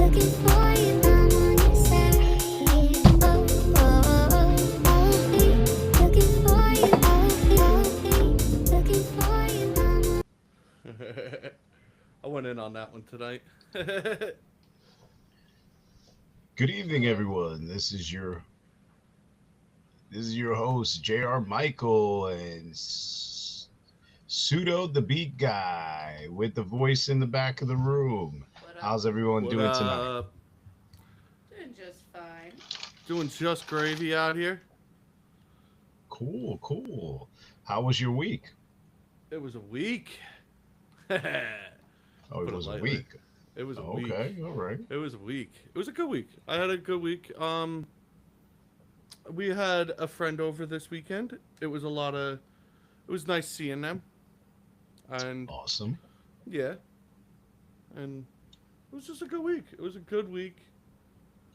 I went in on that one tonight. Good evening, everyone. This is your host, J.R. Michael, and Pseudo, the beat guy, with the voice in the back of the room. What up? How's everyone What doing tonight? up? Doing just fine. Doing just gravy out here. Cool, cool. How was your week? It was a week. Oh, it Put it was a lightly. week. It was a Oh, week. okay, all right. It was a week. It was a good week. I had a good week. We had a friend over this weekend. It was nice seeing them. And Awesome. yeah. And it was just a good week. It was a good week.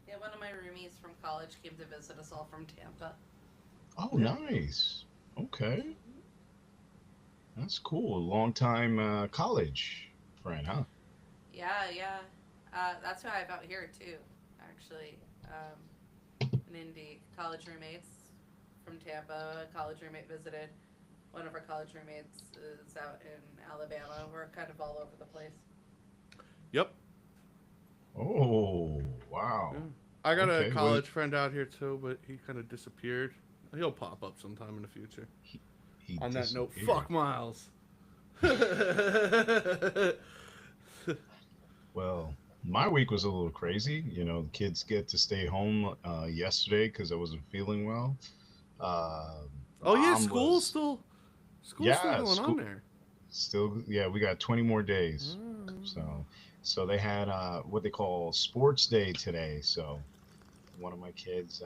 Yeah, one of my roomies from college came to visit us all from Tampa. Oh, Yeah. nice. Okay, that's cool. Long time college friend, huh? Yeah. That's why I'm out here too, actually. In Indy, college roommates from Tampa. A college roommate visited. One of our college roommates is out in Alabama. We're kind of all over the place. Yep. Oh, wow. Yeah. I got Okay, a college friend out here too, but he kind of disappeared. He'll pop up sometime in the future. He On that note, disappeared. fuck Miles. Well, my week was a little crazy. You know, the kids get to stay home yesterday because I wasn't feeling well. Oh yeah, Mom school's was still yeah, going on there. still yeah. We got 20 more days. Mm. So they had what they call sports day today. So one of my kids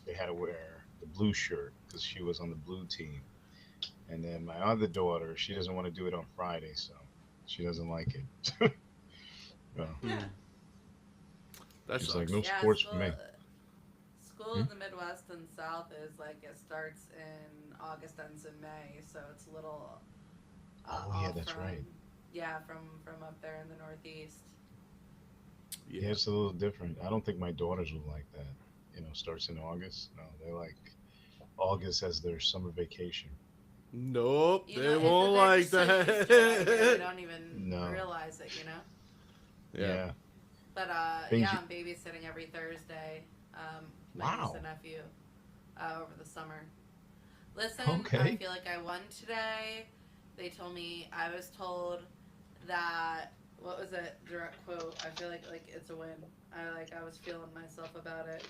they had to wear the blue shirt because she was on the blue team, and then my other daughter, she doesn't want to do it on Friday, so she doesn't like it. Well, Yeah. That she's sucks. like, no Yeah, sports for me. School in the Midwest and South is like it starts in August, ends in May, so it's a little. Oh, yeah, off that's from, right. Yeah, from up there in the Northeast. Yeah, it's a little different. I don't think my daughters would like that. You know, starts in August. No, they like August as their summer vacation. Nope, You they know, won't they're like just so used to it out here, they that. don't even No. realize it, you know. Yeah. But Things yeah, you- I'm babysitting every Thursday. My Wow. niece and nephew over the summer. Listen, Okay. I feel like I won today. They told me I was told that what was it? Direct quote. I feel like it's a win. I was feeling myself about it.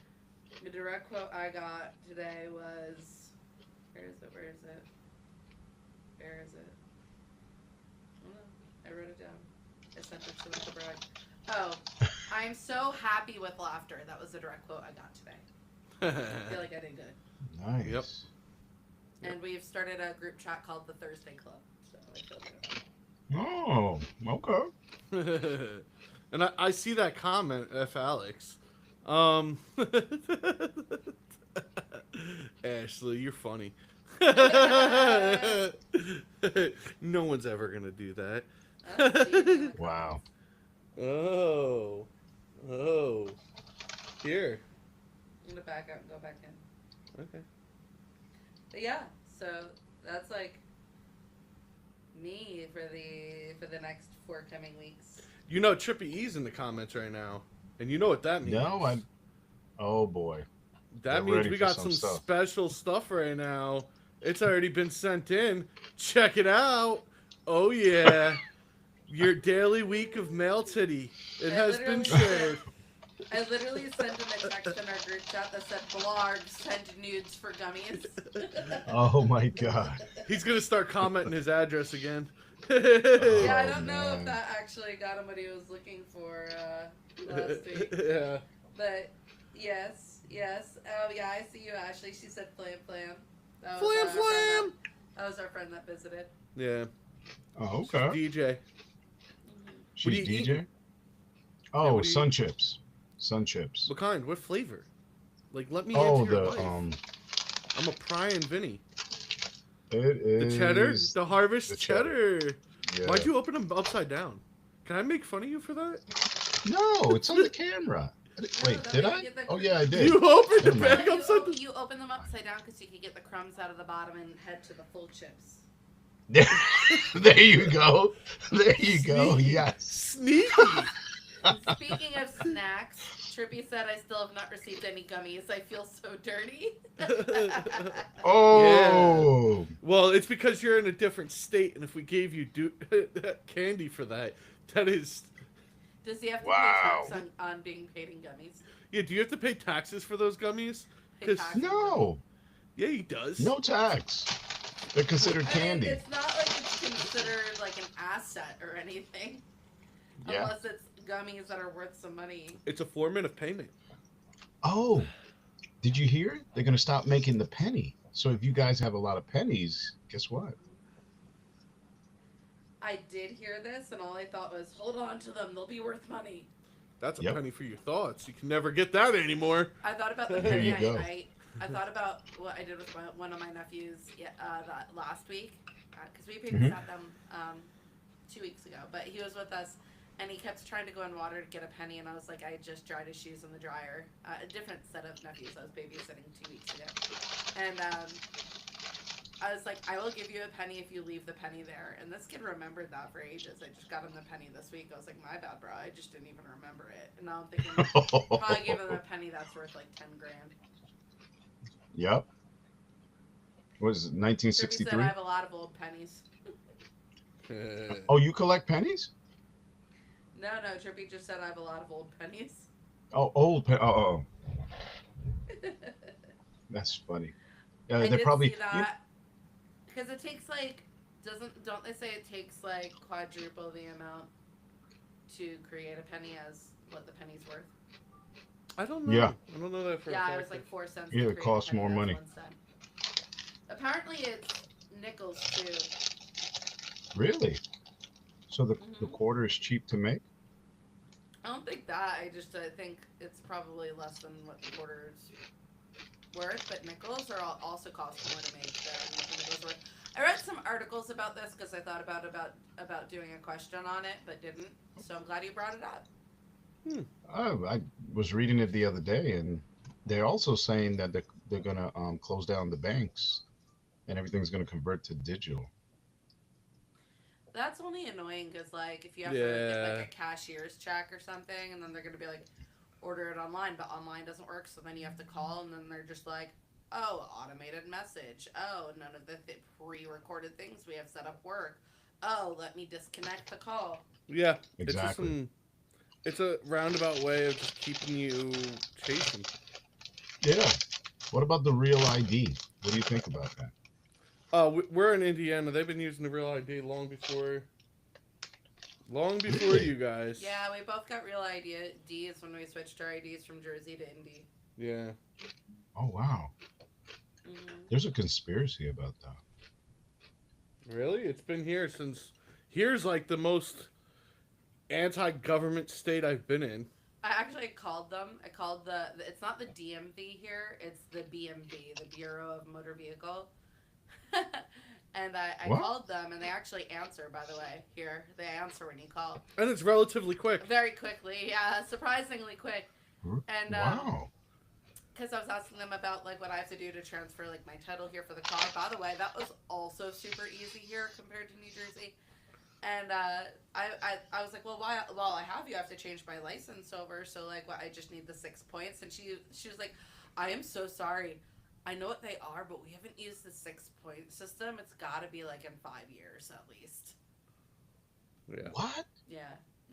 The direct quote I got today was where is it? Oh, no, I wrote it down. I sent it to him to brag. Oh, I'm so happy with laughter. That was the direct quote I got today. I feel like I did good. Nice. Yep. And we've started a group chat called the Thursday Club. So I feel good about it. Oh, okay. And I see that comment, F. Alex. Ashley, you're funny. No one's ever gonna do that. Oh, Wow. Oh. Here. I'm gonna back out and go back in. Okay. But yeah, so that's like me for the next 4 coming weeks. You know Trippy E's in the comments right now. And you know what that means. No, oh boy. That Get means ready we for got some some stuff. special stuff right now. It's already been sent in. Check it out. Oh yeah. Your daily week of mail titty. It has been shared. I literally sent him a text in our group chat that said, "Blog, send nudes for gummies." Oh my God. He's gonna start commenting his address again. Yeah, I Oh, don't know man. if that actually got him what he was looking for last week. Yeah. But yes. Oh yeah, I see you, Ashley. She said flam. That Flam our friend flam. that was our friend that visited. Yeah. Oh, She's okay. DJ. She's What are you DJ? eating? Oh, what are you sun chips. Sun chips. What kind? What flavor? Like, let me Oh, into your the life. I'm a prying Vinny. it is The cheddar? The harvest the cheddar. Yeah. Why'd you open them upside down? Can I make fun of you for that? No, it's on the camera. Wait, that did way I? you get the- Oh yeah, I did. You opened the Never mind. bag upside the... You open them upside down because you can get the crumbs out of the bottom and head to the full chips. There you go. There you go. Sneaky. Yes. Sneaky. Speaking of snacks, Trippy said I still have not received any gummies. I feel so dirty. Oh. Well, it's because you're in a different state, and if we gave you candy for that, that is... Does he have to Wow. pay tax on being paid in gummies? Yeah, do you have to pay taxes for those gummies? Pay 'Cause- tax on No. Yeah, he does. No tax. They're considered gummies? I mean, candy. it's not like it's considered like an asset or anything. Yeah. Unless it's gummies that are worth some money. It's a form of payment. Oh, did you hear? They're gonna stop making the penny. So if you guys have a lot of pennies, guess what? I did hear this, and all I thought was, hold on to them. They'll be worth money. That's a Yep. penny for your thoughts. You can never get that anymore. I thought about the There penny you go. night. I thought about what I did with one of my nephews that last week, because we babysat them 2 weeks ago. But he was with us, and he kept trying to go in water to get a penny, and I was like, I just dried his shoes in the dryer. A different set of nephews I was babysitting 2 weeks ago. And I was like, I will give you a penny if you leave the penny there. And this kid remembered that for ages. I just got him the penny this week. I was like, my bad, bro. I just didn't even remember it. And now I'm thinking, probably give him a penny that's worth like 10 grand. Yep. What is it, Trippy said 1963? I have a lot of old pennies. Oh, you collect pennies? No, Trippy just said I have a lot of old pennies. Oh, old oh. That's funny. I They're did probably see that because it takes like don't they say it takes like quadruple the amount to create a penny as what the penny's worth? I don't know. Yeah. I don't know that for a Yeah, fact. it was like 4 cents. Yeah, to it create costs a penny, more that's money. 1 cent. Apparently, it's nickels too. really. So the Mhm. quarter is cheap to make. I don't think that. I think it's probably less than what the quarter is worth. But nickels are also cost more to make than what the nickels worth. I read some articles about this because I thought about doing a question on it, but didn't. So I'm glad you brought it up. Oh, I was reading it the other day, and they're also saying that they're gonna close down the banks, and everything's gonna convert to digital. That's only annoying because, like, if you have to get like a cashier's check or something, and then they're gonna be like, order it online, but online doesn't work, so then you have to call, and then they're just like, oh, automated message. Oh, none of the pre-recorded things we have set up work. Oh, let me disconnect the call. Yeah, Exactly. It's a roundabout way of just keeping you chasing. Yeah. What about the real ID? What do you think about that? We're in Indiana. They've been using the real ID long before Really? you guys. Yeah, we both got real IDs when we switched our IDs from Jersey to Indy. Yeah. Oh wow. Mm-hmm. There's a conspiracy about that. Really? It's been here since... Here's like the most anti-government state I've been in. I actually called them. I called it's not the DMV here, it's the BMV, the Bureau of Motor Vehicle. And I What? called them, and they actually answer, by the way. Here, they answer when you call. And it's relatively quick. Very quickly, yeah, surprisingly quick. And Wow. because I was asking them about like what I have to do to transfer like my title here for the car. By the way, that was also super easy here compared to New Jersey. And I was like, well, while I have you, I have to change my license over. So like, I just need the 6 points. And she was like, I am so sorry. I know what they are, but we haven't used the 6-point system. It's got to be like in 5 years at least. Yeah. What? Yeah.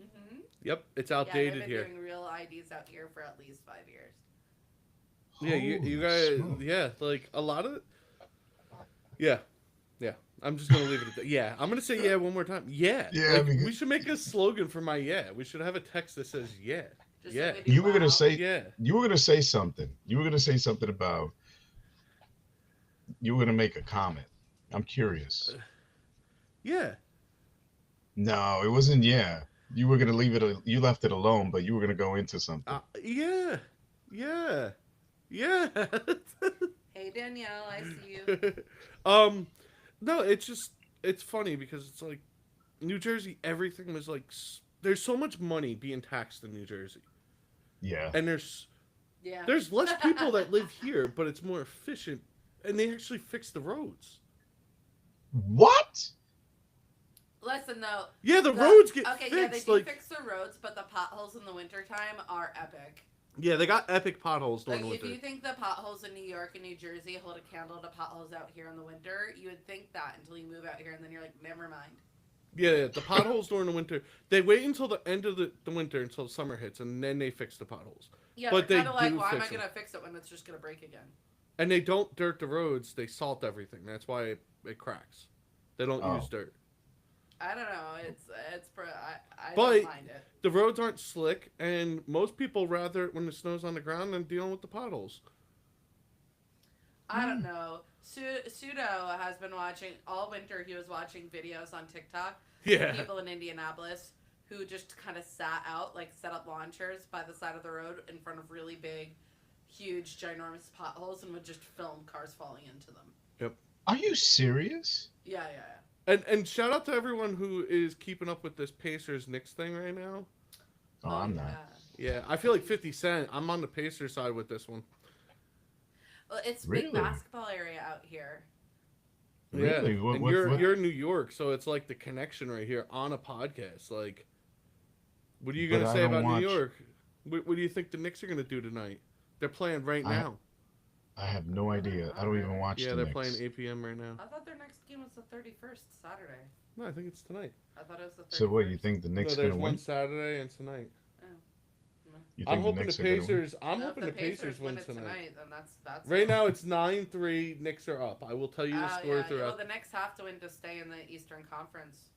Mm-hmm. Yep, it's Yeah, outdated they've been here. doing real IDs out here for at least 5 years. Yeah, you Holy guys, smoke. yeah, like a lot of it. Yeah. I'm just gonna leave it at that. Yeah, I'm gonna say yeah one more time. Yeah. Yeah, Like, because- we should make a slogan for my yeah. We should have a text that says yeah. Just Yeah. like we do You were gonna WoW. say Yeah. you were gonna say something. You were gonna say something about. You were gonna make a comment. I'm curious. Yeah. No, it wasn't. Yeah, you were gonna leave it. You left it alone, but you were gonna go into something. Yeah. Hey Danielle, I see you. No, it's funny because it's like New Jersey, everything was like there's so much money being taxed in New Jersey, Yeah. and there's Yeah. less people that live here, but it's more efficient, and they actually fix the roads. What? Listen though. Yeah, the roads get okay, fixed. yeah, they do like, fix the roads, but the potholes in the wintertime are epic. yeah, they got epic potholes during Like, the if winter. you think the potholes in New York and New Jersey hold a candle to potholes out here in the winter, you would think that until you move out here, and then you're like, never mind. Yeah, the potholes during the winter. They wait until the end of the winter until summer hits, and then they fix the potholes. Yeah, But they're they kind of like, do why am I fix going to them. fix it when it's just going to break again? And they don't dirt the roads; they salt everything. That's why it cracks. They don't use dirt. I don't know. I But don't mind it. the roads aren't slick, and most people rather it when the snow's on the ground than dealing with the potholes. I don't know. Pseudo has been watching all winter. He was watching videos on TikTok. Yeah. People in Indianapolis who just kind of sat out, like set up lawn chairs by the side of the road in front of really big, huge, ginormous potholes and would just film cars falling into them. Yep. Are you serious? Yeah. And shout out to everyone who is keeping up with this Pacers Knicks thing right now. Oh, I'm not. Yeah, I feel like 50 Cent. I'm on the Pacers side with this one. Well, it's Really? big basketball area out here. Really? Yeah, What- and what- you're in New York, so it's like the connection right here on a podcast. Like, what are you But gonna I say don't about watch- New York? What do you think the Knicks are gonna do tonight? They're playing right now. I have no idea. I don't even watch Yeah, the they're Knicks. playing 8 p.m. right now. I thought their next game was the 31st, Saturday. No, I think it's tonight. I thought it was the 31st. So what, you think the No, Knicks there's gonna one win? Saturday and tonight. You I'm think hoping the Knicks are gonna win? Pacers. I'm No, if hoping the Pacers win it tonight. then that's Right now it's 9-3. Knicks are up. I will tell you the Oh, score yeah. throughout. Well, the Knicks have to win to stay in the Eastern Conference.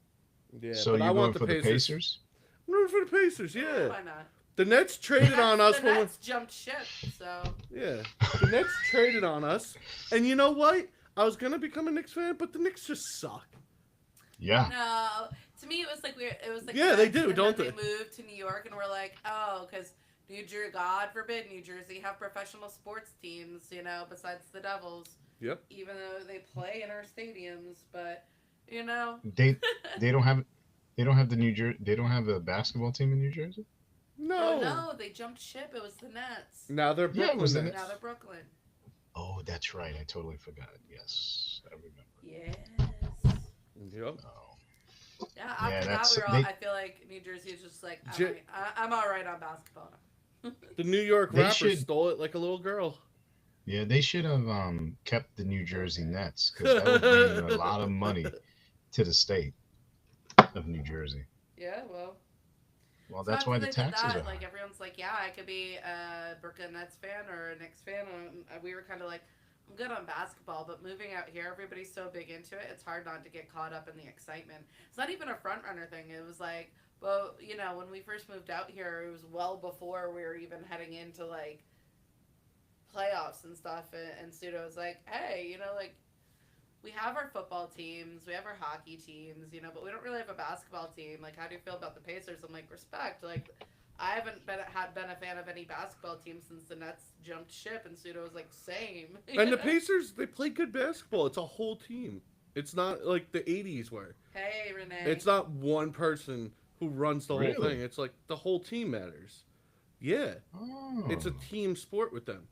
Yeah, So but you're I want going for the Pacers? I'm rooting for the Pacers. Yeah. Why not? The Nets traded on us The when Nets jumped ship, so yeah. The Nets traded on us, and you know what? I was gonna become a Knicks fan, but the Knicks just suck. Yeah. no. To me, it was like Yeah, the they Nets, do, and don't then they? They moved to New York, and we're like, oh, because God forbid, New Jersey have professional sports teams, besides the Devils. Yep. Even though they play in our stadiums, but you know. They don't have they don't have a basketball team in New Jersey? No. Oh, no, they jumped ship. It was the Nets. Now they're Yeah, it Brooklyn. was the Nets. Now they're Brooklyn. Oh, that's right. I totally forgot. Yes, I remember. Yes. Yep. Oh. Yeah, after that, that's- I feel like New Jersey is just like, J- I'm all right on basketball. The New York They Raptors should- stole it like a little girl. Yeah, they should have kept the New Jersey Nets because that would bring in a lot of money to the state of New Jersey. Yeah, well. Well, So that's why the after they did taxes that, are like high. everyone's like, yeah, I could be a Brooklyn Nets fan or a Knicks fan. And we were kind of like, I'm good on basketball, but moving out here, everybody's so big into it. It's hard not to get caught up in the excitement. It's not even a front runner thing. It was like, well, when we first moved out here, it was well before we were even heading into like playoffs and stuff. And Pseudo was like, hey, we have our football teams, we have our hockey teams, but we don't really have a basketball team. Like, how do you feel about the Pacers? I'm like, respect. Like, I haven't been a fan of any basketball team since the Nets jumped ship, and Pseudo was like, same. And the Pacers, they play good basketball. It's a whole team. It's not like the 80s were. Hey, Renee. It's not one person who runs the Really? whole thing. It's like the whole team matters. Yeah. Oh, It's a team sport with them.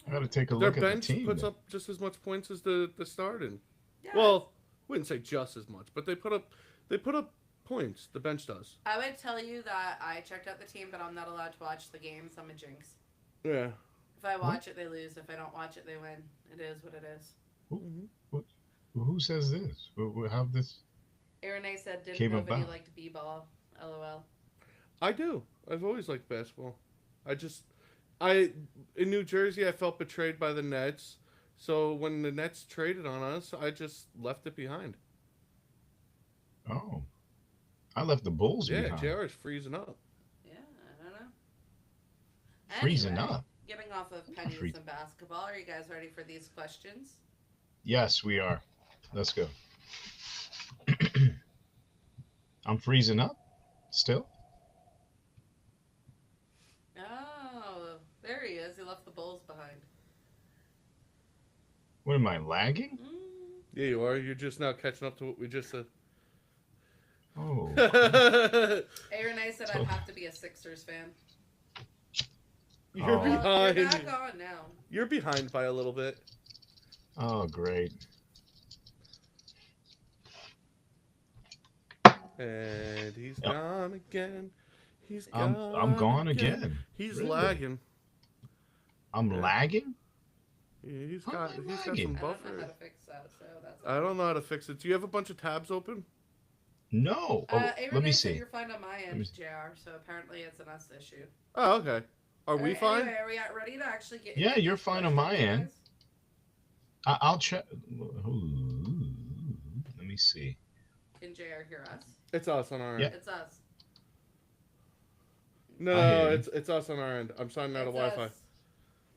I got to take a Their look at the bench team. puts then. up just as much points as the starting. Yeah. Well, wouldn't say just as much, but they put up points. The bench does. I would tell you that I checked out the team, but I'm not allowed to watch the games. I'm a jinx. Yeah. If I watch it, they lose. If I don't watch it, they win. It is what it is. Who says this? How this? Renee said, didn't Came know if he about. liked b-ball. LOL. I do. I've always liked basketball. In New Jersey, I felt betrayed by the Nets. So when the Nets traded on us, I just left it behind. Oh, I left the Bulls Yeah, behind. JR's freezing up. Yeah, I don't know. Freezing Anyway, up. Getting off of pennies and basketball, are you guys ready for these questions? Yes, we are. Let's go. I'm freezing up. Still. Oh, there he is. He left the Bulls behind. What am I lagging? Mm. Yeah, you are. You're just now catching up to what we just said. Oh. Renee said I'd have to be a Sixers fan. You're Oh. behind. You're back on now. You're behind by a little bit. Oh, great. And he's Yep. gone again. He's gone I'm gone again. He's Really? lagging. I'm Yeah. lagging? Yeah, he's How got am I some lagging? I don't know buffer. how to fix that, so that's. I don't know how to fix it. Do you have a bunch of tabs open? No. Oh, let Renee me said see. you're fine on my me end, see. JR. So apparently it's an us issue. Oh, okay. Are we fine? Anyway, are we ready to actually get? Yeah, into you're these fine on my questions, end. guys? I'll check. Ooh, let me see. Can JR hear us? It's us on our end. Yeah. It's us. No, I hear you. it's us on our end. I'm signing out of It's Wi-Fi. us.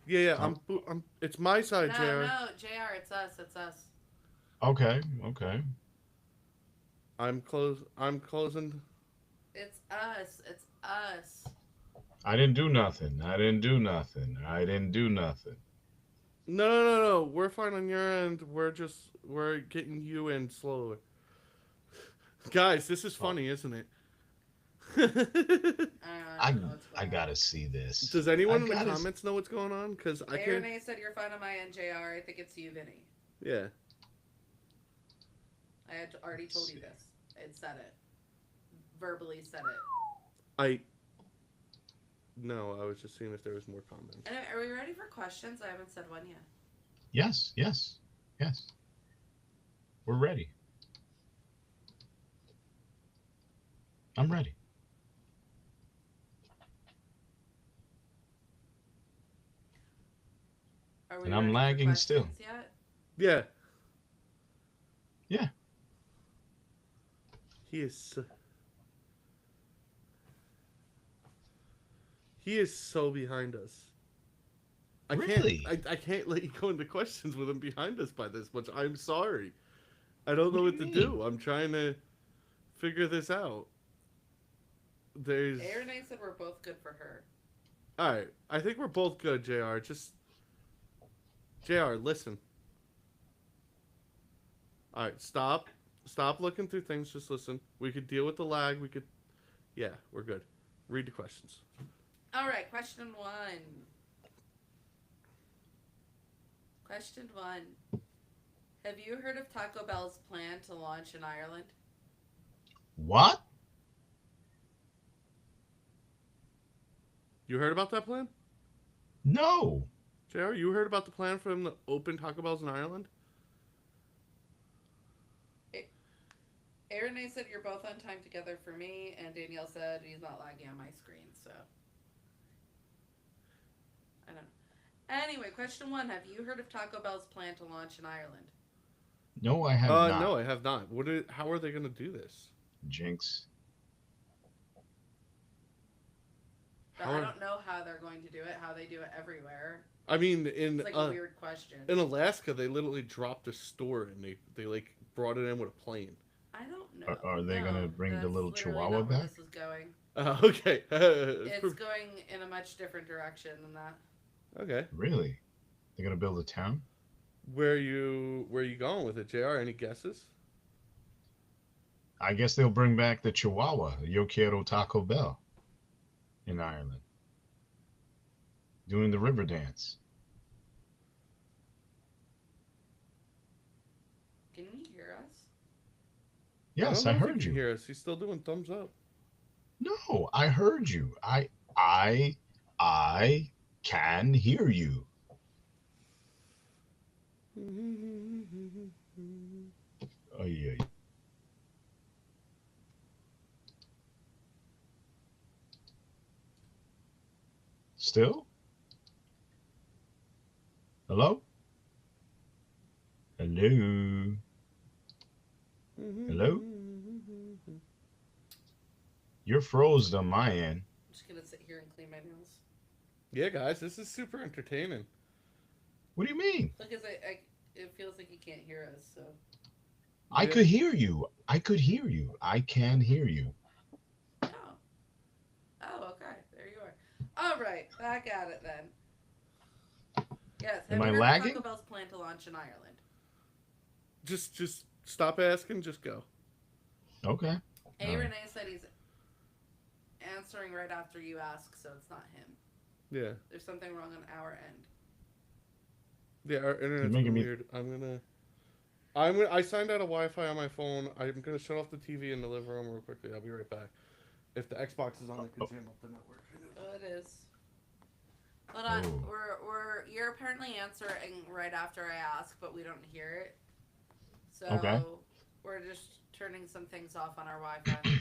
Yeah, Oh. I'm. It's my side, No, JR. no, JR, it's us. It's us. Okay. I'm closing. It's us. It's us. I didn't do nothing. No. We're fine on your end. We're getting you in slowly. Guys, this is funny, isn't it? I don't know what's going on. gotta see this. Does anyone in the gotta comments know what's going on? Because I can't. Renee said you're fine on my end, JR. I think it's you, Vinny. Yeah. I had already told you this. I had said it. Verbally said it. No, I was just seeing if there was more comments. Anyway, are we ready for questions? I haven't said one yet. Yes. We're ready. I'm ready. Are we And I'm ready for lagging still. questions Yet? Yeah. Yeah. He is so behind us. Really? I can't let you go into questions with him behind us by this much. I'm sorry. I don't know What what do to you do. I'm trying to figure this out. There's. Renee said we're both good for her. Alright. I think we're both good, JR. JR, listen. Alright, stop. Stop looking through things. Just listen. We could deal with the lag. Yeah, we're good. Read the questions. All right, question one. Have you heard of Taco Bell's plan to launch in Ireland? What? You heard about that plan? No. JR, you heard about the plan for them to open Taco Bells in Ireland? Renee said you're both on time together for me, and Danielle said he's not lagging on my screen, so. I don't know. Anyway, question one. Have you heard of Taco Bell's plan to launch in Ireland? No, I have not. No, I have not. How are they going to do this? Jinx. But I don't know how they're going to do it, how they do it everywhere. I mean, It's like a weird question. in Alaska, they literally dropped a store and they like brought it in with a plane. I don't know. Are they going to bring the little that's chihuahua literally not where back? This is going. Okay. It's going in a much different direction than that. Okay. Really? They're going to build a town? Where are you going with it, JR? Any guesses? I guess they'll bring back the chihuahua, Yo Quiero Taco Bell, in Ireland. Doing the river dance. Can you hear us? Yes, I I don't know if heard he you. can hear us. He's still doing thumbs up. No, I heard you. I can hear you. Oh yeah. Still? Hello? Hello? Hello? You're froze on my end. I'm just going to sit here and clean my nails. Yeah, guys, this is super entertaining. What do you mean? Because it feels like you can't hear us, so. I Yeah. could hear you. I could hear you. I can hear you. Oh. Oh, okay. There you are. All right. Back at it then. Yes. Am have I you heard of lagging? Taco Bell's plan to launch in Ireland? Just stop asking. Just go. Okay. A. All right. Renee said he's answering right after you ask, so it's not him. Yeah. There's something wrong on our end. Yeah, our internet's making been me- weird. I signed out of Wi-Fi on my phone. I'm gonna shut off the TV in the living room real quickly. I'll be right back. If the Xbox is on, I can jam up the network. Oh, it is. Hold on. Oh. You're apparently answering right after I ask, but we don't hear it. So Okay. we're just turning some things off on our Wi-Fi.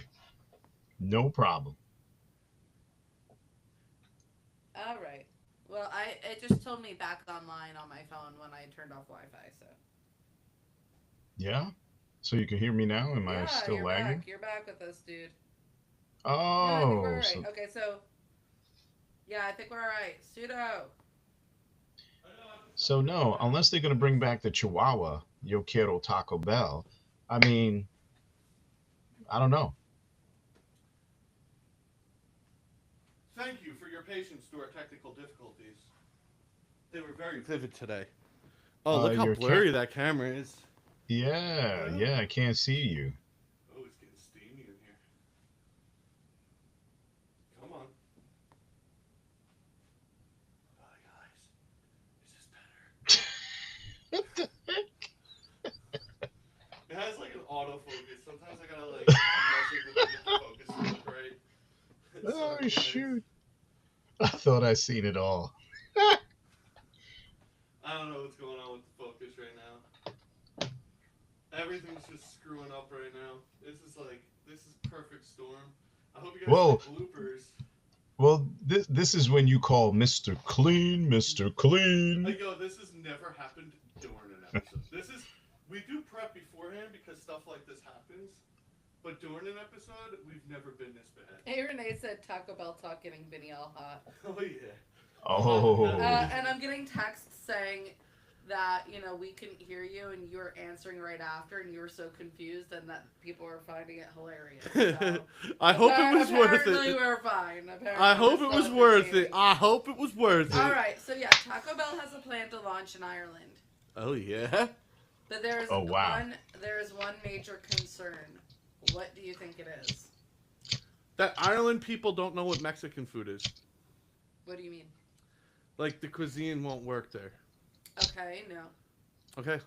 No problem. All right. Well, it just told me back online on my phone when I turned off Wi-Fi. So Yeah. So you can hear me now? Am I still you're lagging? back. You're back with us, dude. Oh. No, I think we're all right. So, Okay, so yeah, I think we're all right. Pseudo. so no, unless they're gonna bring back the Chihuahua, Yo Quiero Taco Bell. I mean, I don't know. Thank you for your patience through our technical difficulties. They were very vivid today. Oh, look how your blurry that camera is. Yeah, I can't see you. Oh, it's getting steamy in here. Come on. Hi, guys. Is this better? What the heck? It has like an autofocus. Sometimes I gotta like mess with it to get the focus to look right. Oh Sorry, shoot! I thought I seen it all. I don't know what's going on with the focus right now. Everything's just screwing up right now. This is perfect storm. I hope you guys Whoa. like bloopers. Well, this is when you call Mr. Clean, Mr. Clean. Like, yo, this has never happened during an episode. We do prep beforehand because stuff like this happens. But during an episode, we've never been this bad. Hey, Renee said Taco Bell talk getting Vinny all hot. Oh, yeah. Oh. And I'm getting texts saying that, we couldn't hear you and you were answering right after and you were so confused and that people were finding it hilarious. So. I hope it was worth Apparently it. we're fine. Apparently I hope we're it was still worth it. entertaining. I hope it was worth it. All right, so yeah, Taco Bell has a plan to launch in Ireland. Oh, yeah? But there is wow. one major concern. What do you think it is? That Ireland people don't know what Mexican food is. What do you mean? Like, the cuisine won't work there. Okay, no. Okay.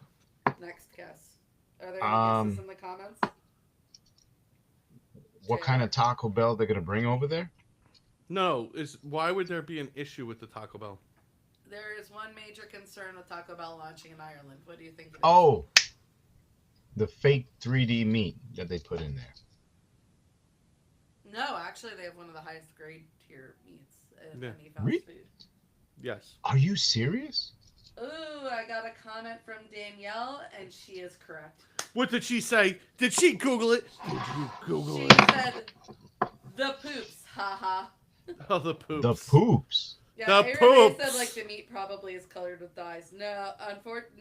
Next guess. Are there any guesses in the comments? What kind of Taco Bell they're gonna bring over there? No, why would there be an issue with the Taco Bell? There is one major concern with Taco Bell launching in Ireland. What do you think it is? Oh, the fake 3D meat that they put in there. No, actually, they have one of the highest grade tier meats in Yeah. any fast food. Yes. Are you serious? Ooh, I got a comment from Danielle, and she is correct. What did she say? Did she Google it? Did you Google She it? said, the poops, haha. Oh, the poops. The poops. Yeah, The Renee poops. said, like, the meat probably is colored with dyes. No,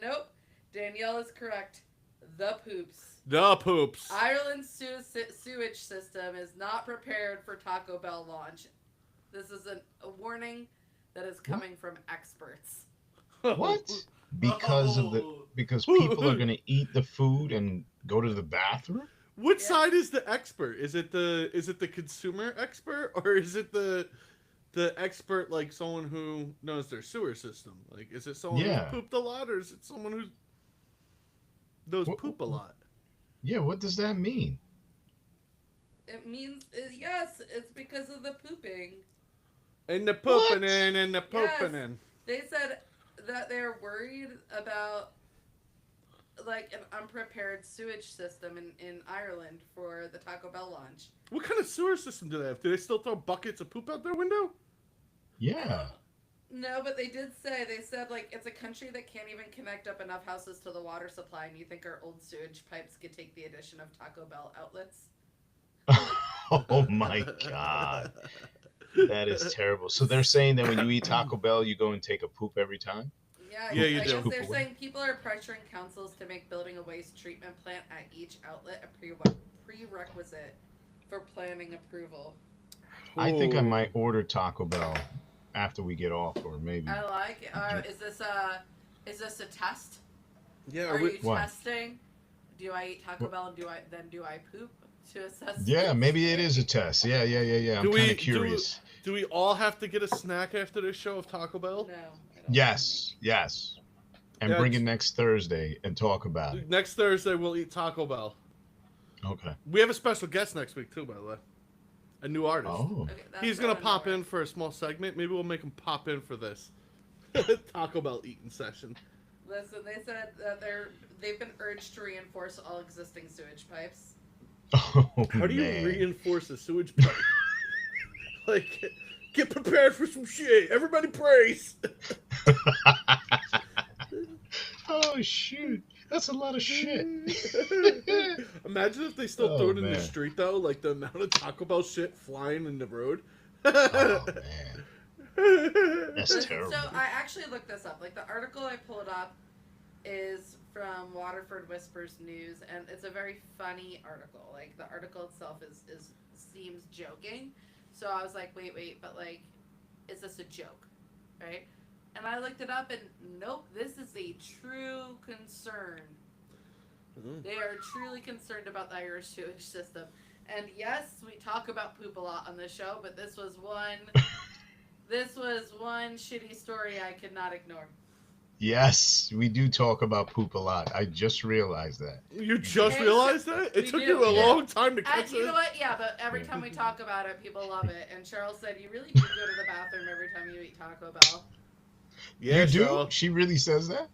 nope. Danielle is correct. The poops. The poops. Ireland's sewage system is not prepared for Taco Bell launch. This is a warning that is coming from experts. What? Because people are gonna eat the food and go to the bathroom? What Yeah. side is the expert? Is it the consumer expert, or is it the expert, like someone who knows their sewer system? Like, is it someone Yeah. who's pooped a lot, or is it someone who knows poop a lot? Yeah, what does that mean? It means, yes, it's because of the pooping. And the pooping What? in, and the pooping Yes. in. They said that they're worried about, like, an unprepared sewage system in Ireland for the Taco Bell launch. What kind of sewer system do they have? Do they still throw buckets of poop out their window? Yeah. No, but they said, like, it's a country that can't even connect up enough houses to the water supply, and you think our old sewage pipes could take the addition of Taco Bell outlets? Oh my god. That is terrible. So they're saying that when you eat Taco Bell, you go and take a poop every time? Yeah, Yeah, you I do. guess Poop they're away. saying people are pressuring councils to make building a waste treatment plant at each outlet a prerequisite for planning approval. I think I Ooh. might order Taco Bell after we get off, or maybe. I like it. Is this a test? Yeah, Are you What? testing? Do I eat Taco Bell and do I poop? to assess. Yeah, maybe it is a test. Yeah. I'm Do we- kind of curious. Do we all have to get a snack after this show of Taco Bell? No. I don't Yes. And Yeah, bring it it's- next Thursday and talk about it. Next Thursday, we'll eat Taco Bell. Okay. We have a special guest next week, too, by the way. A new artist. Oh. Okay, that's He's going to going pop nowhere. in for a small segment. Maybe we'll make him pop in for this Taco Bell eating session. Listen, they said that they've been urged to reinforce all existing sewage pipes. Oh, How do you man. reinforce a sewage pipe? Like, get prepared for some shit. Everybody praise. Oh, shoot. That's a lot of shit. Imagine if they still Oh, throw it in the man. street, though. Like, the amount of Taco Bell shit flying in the road. Oh, man. That's terrible. So I actually looked this up. Like the article I pulled up is from Waterford Whispers News, and it's a very funny article. Like the article itself is seems joking. So I was like, wait, but like, is this a joke, right? And I looked it up, and nope, this is a true concern. Mm. They are truly concerned about the Irish sewage system. And yes, we talk about poop a lot on this show, but this was one shitty story I could not ignore. Yes, we do talk about poop a lot. I just realized that. You just Okay, realized that? It we took do, you a yeah. long time to catch You know it. what? Yeah, but every time we talk about it, people love it. And Cheryl said, you really do go to the bathroom every time you eat Taco Bell. Yeah, you do? Cheryl. She really says that?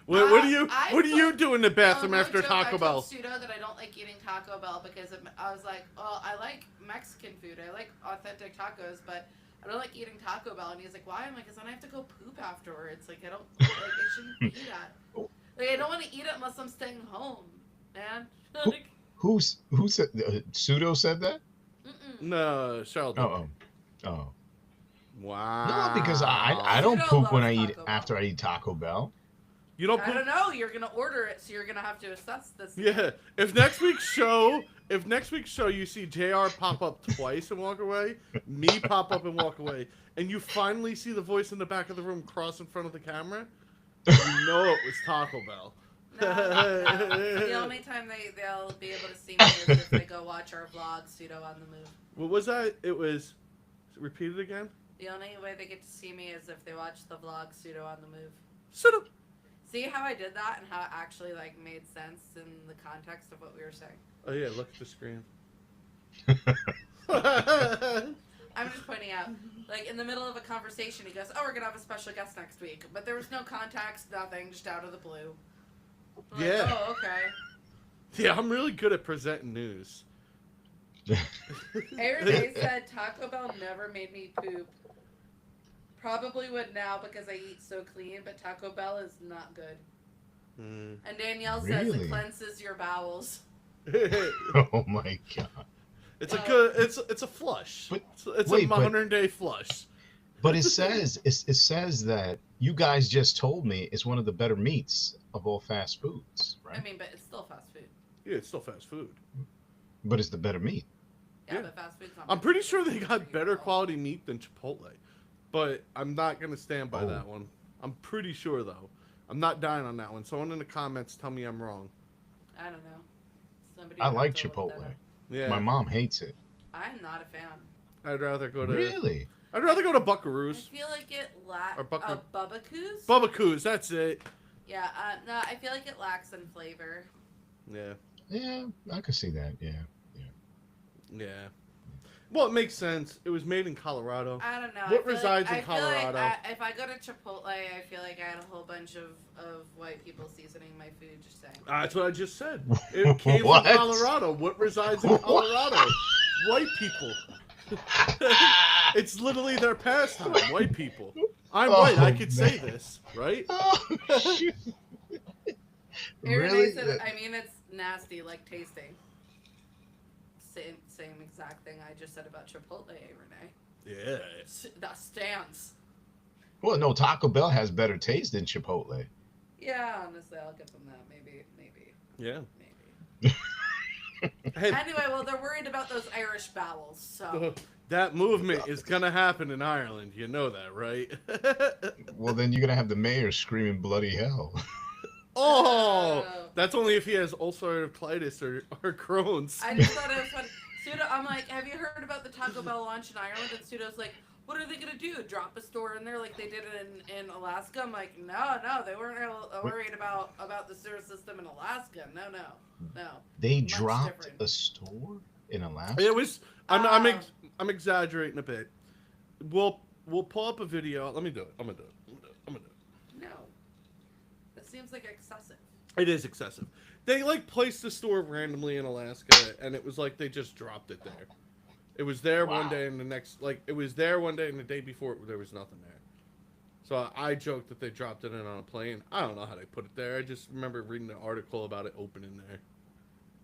What do you I do in the bathroom No after joke, I Taco told Bell? Pseudo that I don't like eating Taco Bell because I was like, well, I like Mexican food. I like authentic tacos, but I don't like eating Taco Bell. And he's like, why? I'm like, because then I have to go poop afterwards. Like, I don't, like, I shouldn't do that. Like, I don't want to eat it unless I'm staying home, man. Like, Who said Pseudo said that? mm-mm. No, Cheryl. Oh. Wow. No, because I don't Pseudo poop when I loves eat Taco Bell. after I eat Taco Bell. You don't I poop. don't know. You're gonna order it, so you're gonna have to assess this. Yeah. If next week's show you see JR pop up twice and walk away, me pop up and walk away, and you finally see the voice in the back of the room cross in front of the camera, you know it was Taco Bell. No. The only time they'll be able to see me is if they go watch our vlog, Pseudo on the Move. What was that? It was. Repeat it again. The only way they get to see me is if they watch the vlog, Pseudo on the Move. Pseudo. See how I did that and how it actually like made sense in the context of what we were saying. Oh yeah, look at the screen. I'm just pointing out, like in the middle of a conversation, he goes, "Oh, we're gonna have a special guest next week," but there was no context, nothing, just out of the blue. I'm Yeah. Like, oh, okay. Yeah, I'm really good at presenting news. Aaron Day said Taco Bell never made me poop. Probably would now because I eat so clean, but Taco Bell is not good. Mm. And Danielle says Really? it cleanses your bowels. Oh my god. It's a good. It's a flush. But- it's wait, a but- 100-day flush. But it says that you guys just told me it's one of the better meats of all fast foods, right? I mean, but it's still fast food. Yeah, it's still fast food. But it's the better meat. Yeah, Yeah. but fast food's not. I'm pretty sure they good for got your better bowels. quality meat than Chipotle, but I'm not gonna stand by Oh. that one. I'm pretty sure though. I'm not dying on that one. Someone in the comments tell me I'm wrong. I don't know. Somebody I would like have to look that Chipotle. up. Yeah, My mom hates it. I'm not a fan. I'd rather go to. Really? I'd rather go to I Buckaroo's. feel like it Or lacks. Bucka- Bubba-Coos? Bubba-Coos, that's it. Yeah, no, I feel like it lacks in flavor. Yeah, Yeah, I could see that. Yeah. yeah. Well, it makes sense. It was made in Colorado. I don't know. What I feel resides in I feel like Colorado? if I go to Chipotle, I feel like I had a whole bunch of white people seasoning my food, just saying. That's what I just said. It came What? from Colorado. What resides in Colorado? White people. It's literally their pastime. White people. I'm white. I could say man. this, right? Oh, shoot. Aaron Really? said, I mean, it's nasty, like tasting. Same exact thing I just said about Chipotle, Renee. Yeah. That stands. Well, no, Taco Bell has better taste than Chipotle. Yeah, honestly, I'll give them that. Maybe. Yeah. Hey, Anyway, well, they're worried about those Irish bowels, so. that movement is gonna happen in Ireland. You know that, right? Well, then you're gonna have the mayor screaming bloody hell. Oh, that's only if he has ulcerative colitis or Crohn's. I just thought it was funny. Pseudo, I'm like, have you heard about the Taco Bell launch in Ireland? And Pseudo's like, what are they gonna do? Drop a store in there like they did in Alaska? I'm like, no, they weren't worried about the sewer system in Alaska. No. They Much dropped different. a store in Alaska. It was. I'm exaggerating a bit. We'll pull up a video. Let me do it. I'm gonna do it. No, that seems like excessive. It is excessive. They like placed the store randomly in Alaska, and it was like they just dropped it there. It was there one day, and it was there one day, and the day before there was nothing there. So I joked that they dropped it in on a plane. I don't know how they put it there. I just remember reading the article about it opening there.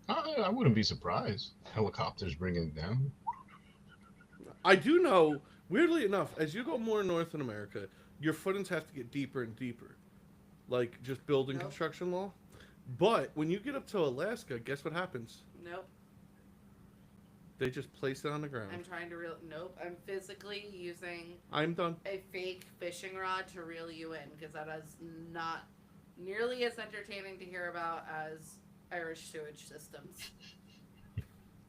I wouldn't be surprised. Helicopters bringing it down. I do know, weirdly enough, as you go more north in America, your footings have to get deeper and deeper. Like just building construction law. But when you get up to Alaska, guess what happens? Nope. They just place it on the ground. I'm trying to reel. Nope. I'm physically using. I'm done. A fake fishing rod to reel you in because that is not nearly as entertaining to hear about as Irish sewage systems.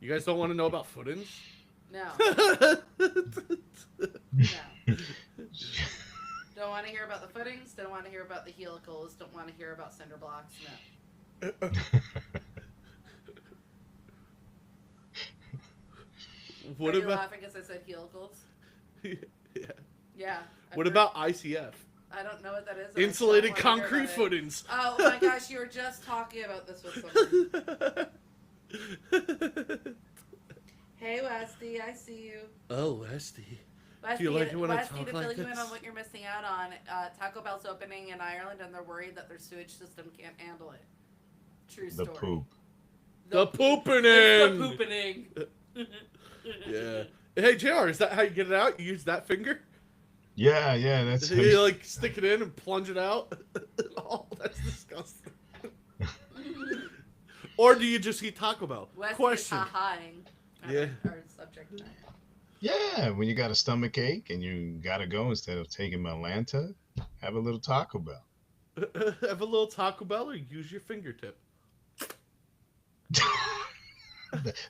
You guys don't want to know about footings? No. No. Don't want to hear about the footings. Don't want to hear about the helicals. Don't want to hear about cinder blocks. No. What Are you about? laughing because I said helicals? Yeah. Yeah. What about ICF? I don't know what that is. Insulated concrete footings. Oh my gosh, you were just talking about this with someone. Hey Westy, I see you. Oh, Westy. Westy, Do you like it when I Westy, talk to like fill you this? in on what you're missing out on, Taco Bell's opening in Ireland and they're worried that their sewage system can't handle it. True story. The poop. The pooping The poopening. Yeah. Hey, JR, is that how you get it out? You use that finger? Yeah, that's You like stick it in and plunge it out? Oh, that's disgusting. Or do you just eat Taco Bell? Westy Question. is ha-haing. Yeah. Our subject matter. Yeah, when you got a stomach ache and you gotta go, instead of taking Atlanta, have a little Taco Bell. Have a little Taco Bell or use your fingertip.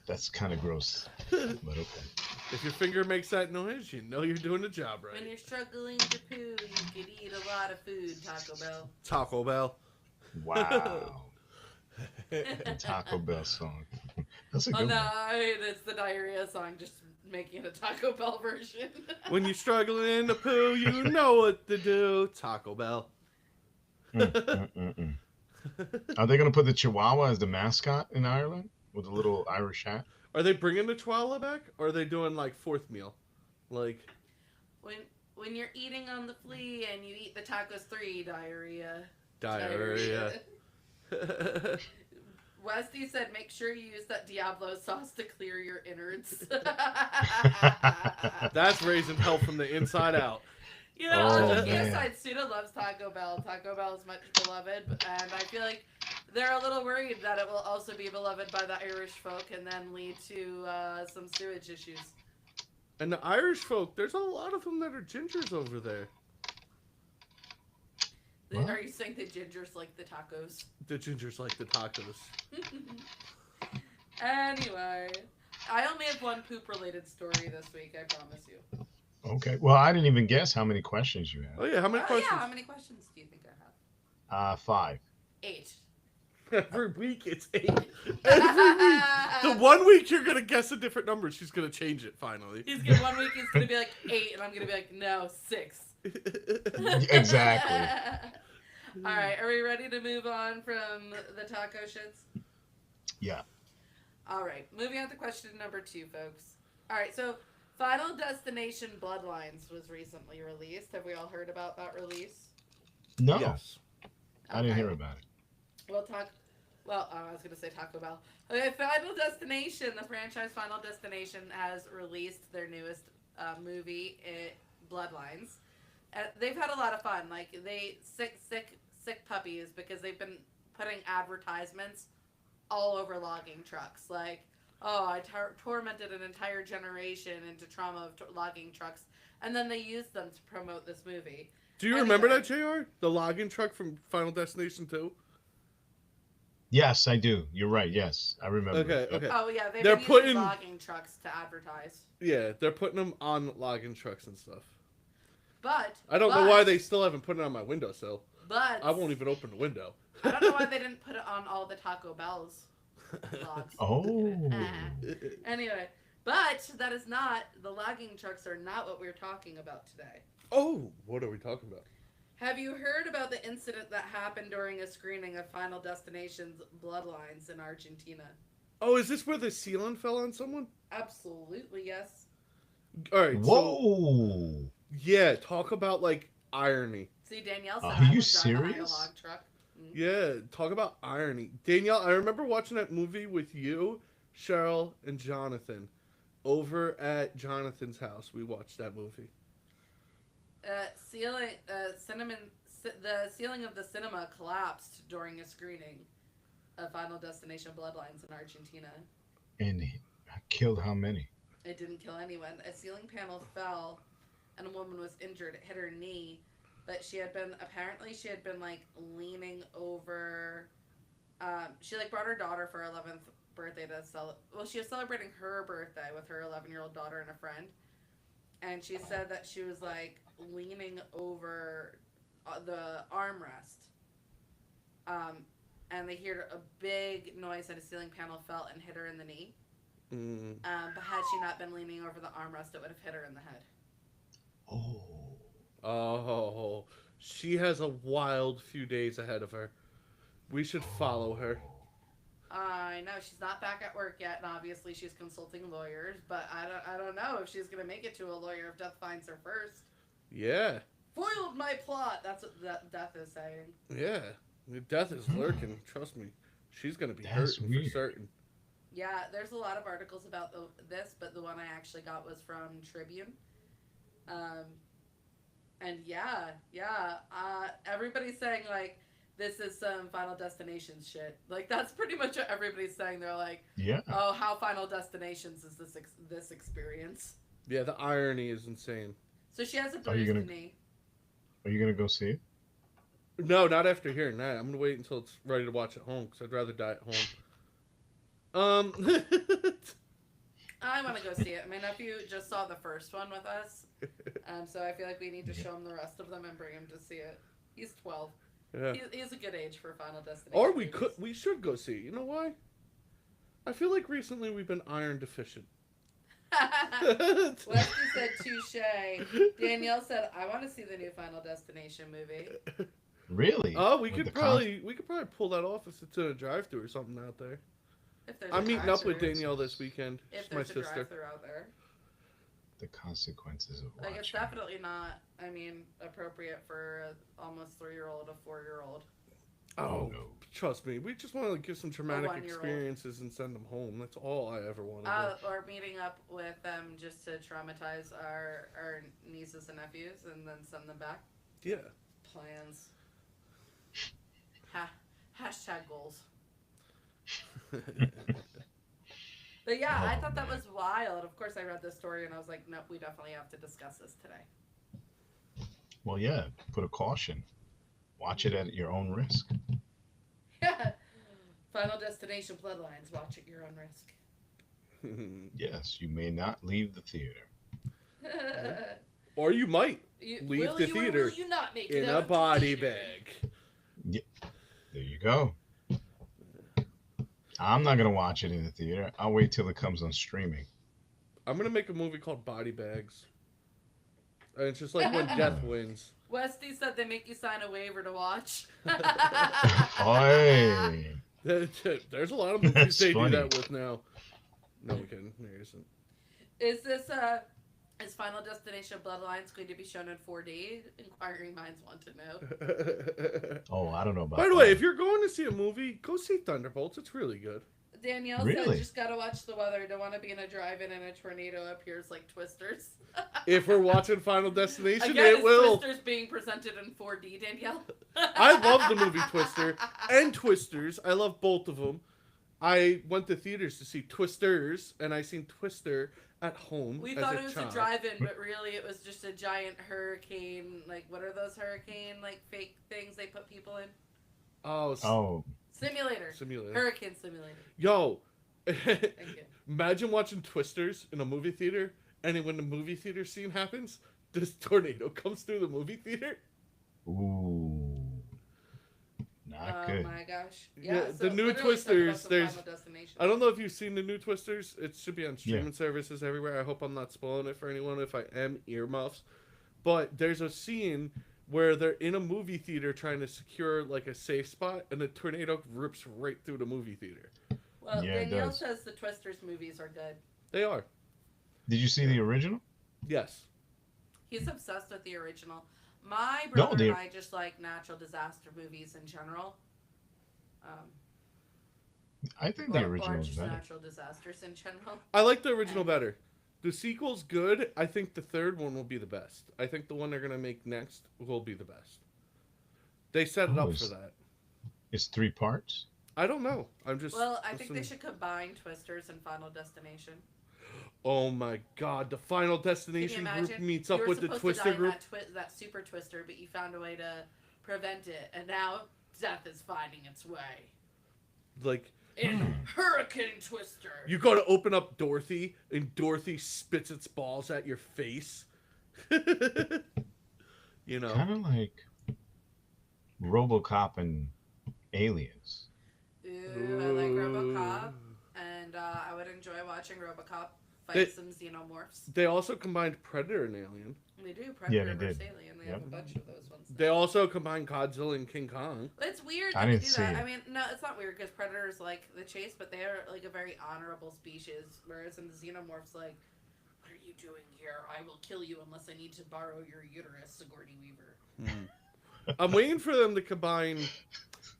That's kind of gross, but okay. If your finger makes that noise, you know you're doing the job right. When you're struggling to poo, you could eat a lot of food, Taco Bell. Taco Bell. Wow. The Taco Bell song. That's a good one. It's the diarrhea song, just making it a Taco Bell version. When you're struggling to poo, you know what to do. Taco Bell. Are they going to put the Chihuahua as the mascot in Ireland with a little Irish hat? Are they bringing the Chihuahua back? Or are they doing like fourth meal? Like when you're eating on the flea and you eat the tacos 3, diarrhea. Westy said, make sure you use that Diablo sauce to clear your innards. That's raising hell from the inside out. You know, Oh, yes, man. Pseudo loves Taco Bell. Taco Bell is much beloved, and I feel like they're a little worried that it will also be beloved by the Irish folk and then lead to some sewage issues. And the Irish folk, there's a lot of them that are gingers over there. What? Are you saying the gingers like the tacos? The gingers like the tacos. Anyway, I only have one poop-related story this week, I promise you. Okay. Well, I didn't even guess how many questions you Oh had. yeah, how many questions? Yeah, how many questions do you think I have? 5. 8. Every week it's 8. Every week. The 1 week you're gonna guess a different number. She's gonna change it finally. One week he's gonna be like 8, and I'm gonna be like, no, 6. Exactly. All right, are we ready to move on from the taco shits? Yeah. All right, moving on to question number 2, folks. All right, so Final Destination Bloodlines was recently released. Have we all heard about that release? No. Yes. I didn't hear about it. I was going to say Taco Bell. Okay, Final Destination, the franchise Final Destination, has released their newest movie, Bloodlines. They've had a lot of fun. Like, sick puppies, because they've been putting advertisements all over logging trucks. Like, I tormented an entire generation into trauma of logging trucks. And then they used them to promote this movie. Do you remember that, JR? The login truck from Final Destination 2? Yes, I do. You're right. Yes, I remember. Okay, Yep. okay. Oh yeah, they've They're been using putting logging trucks to advertise. yeah, they're putting them on logging trucks and stuff. But I don't know why they still haven't put it on my windowsill. But I won't even open the window. I don't know why they didn't put it on all the Taco Bell's logs. Oh. Anyway, but that is not the logging trucks are not what we're talking about today. Oh, what are we talking about? Have you heard about the incident that happened during a screening of Final Destination's Bloodlines in Argentina? Oh, is this where the ceiling fell on someone? Absolutely, yes. All right. Whoa. So, yeah, talk about like irony. See, Danielle said Are I you would drive behind a serious? log truck. Yeah, talk about irony. Danielle, I remember watching that movie with you, Cheryl, and Jonathan over at Jonathan's house. We watched that movie. The ceiling of the cinema collapsed during a screening of Final Destination Bloodlines in Argentina. And he killed how many? It didn't kill anyone. A ceiling panel fell, and a woman was injured. It hit her knee, but she had been like leaning over. She like brought her daughter for her 11th birthday to she was celebrating her birthday with her 11-year-old daughter and a friend, and she said that she was like leaning over the armrest, and they heard a big noise and a ceiling panel fell and hit her in the knee. But had she not been leaning over the armrest, it would have hit her in the head. Oh, she has a wild few days ahead of her. We should follow her. I know she's not back at work yet, and obviously she's consulting lawyers. But I don't know if she's gonna make it to a lawyer if Death finds her first. Yeah. Foiled my plot. That's what Death is saying. Yeah. Death is lurking. Trust me. She's gonna be hurting for certain. Yeah, there's a lot of articles about this, but the one I actually got was from Tribune. And everybody's saying like this is some Final Destination shit. Like that's pretty much what everybody's saying. They're like, yeah. Oh, how Final Destinations is this experience? Yeah, the irony is insane. So she has a bruised knee. Are you gonna go see it? No, not after hearing that. I'm gonna wait until it's ready to watch at home because I'd rather die at home. I want to go see it. My nephew just saw the first one with us, so I feel like we need to show him the rest of them and bring him to see it. He's 12. Yeah. He's a good age for Final Destination. Or we should go see it. You know why? I feel like recently we've been iron deficient. Wesley said touche. Danielle said, I want to see the new Final Destination movie. Really? Oh, we could probably pull that off if it's in a drive-thru or something out there. I'm meeting up with Danielle this weekend. If my there's sister. a drive-thru out there. The consequences of watching. Like it's definitely not. Appropriate for an almost 3-year-old, a 4-year-old. Oh, no. Trust me. We just want to give some traumatic experiences and send them home. That's all I ever want to do. Or meeting up with them just to traumatize our nieces and nephews and then send them back. Yeah. Plans. Hashtag goals. But yeah, I thought that was wild. Of course, I read this story and I was like, nope, we definitely have to discuss this today. Well, yeah, put a caution. Watch it at your own risk. Yeah. Final Destination Bloodlines. Watch at your own risk. Yes, you may not leave the theater. Or you might leave the theater will you not make in a body bag. Yeah. There you go. I'm not going to watch it in the theater. I'll wait till it comes on streaming. I'm going to make a movie called Body Bags. And it's just like when death wins. Westy said they make you sign a waiver to watch. Oy. There's a lot of movies they do that with now. No, I'm kidding. There isn't. Is Final Destination Bloodlines going to be shown in 4D? Inquiring minds want to know. Oh, I don't know about By the way, if you're going to see a movie, go see Thunderbolts. It's really good. Danielle said, just gotta watch the weather. Don't want to be in a drive-in and a tornado appears like Twisters. If we're watching Final Destination, again, it will. Twisters being presented in 4D, Danielle. I love the movie Twister and Twisters. I love both of them. I went to theaters to see Twisters, and I seen Twister at home. We thought it was a drive-in, but really it was just a giant hurricane. Like, what are those hurricane, like, fake things they put people in? Oh. Simulator. Hurricane Simulator. Yo, Thank you. imagine watching Twisters in a movie theater, and then when the movie theater scene happens, this tornado comes through the movie theater. Ooh. Not good. Oh my gosh. Yeah, So the new literally Twisters, talk about the there's- Final Destination. I don't know if you've seen the new Twisters. It should be on streaming services everywhere. I hope I'm not spoiling it for anyone. If I am, earmuffs. But there's a scene where they're in a movie theater trying to secure like a safe spot, and the tornado rips right through the movie theater. Well, Yeah, it Danielle does. says the Twisters movies are good. They are. Did you see the original? Yes. He's obsessed with the original. My brother they- and I just like natural disaster movies in general. I think the Or original is just better. natural disasters in general. I like the original better. The sequel's good. I think the third one will be the best. I think the one they're gonna make next will be the best. They set it Oh, up is- for that. It's 3 parts. I don't know. I'm just. Well, I think they assuming. should combine Twisters and Final Destination. Oh my God! The Final Destination Can you group imagine? meets You up were with the supposed to Twister die in group. that super Twister, but you found a way to prevent it, and now death is finding its way. Like In Hurricane Twister. you got to open up Dorothy, and Dorothy spits its balls at your face. You know. Kind of like RoboCop and Aliens. Ooh, I like RoboCop, and I would enjoy watching RoboCop fight some xenomorphs. They also combined Predator and Alien. They do Predator they versus did. Alien. They have a Yep. bunch of those ones. They also combined Godzilla and King Kong. It's weird I that they didn't do see that. it. I mean, no, it's not weird because Predators like the chase, but they are like a very honorable species. Whereas in the Xenomorphs, like, what are you doing here? I will kill you unless I need to borrow your uterus, Sigourney Weaver. I'm waiting for them to combine.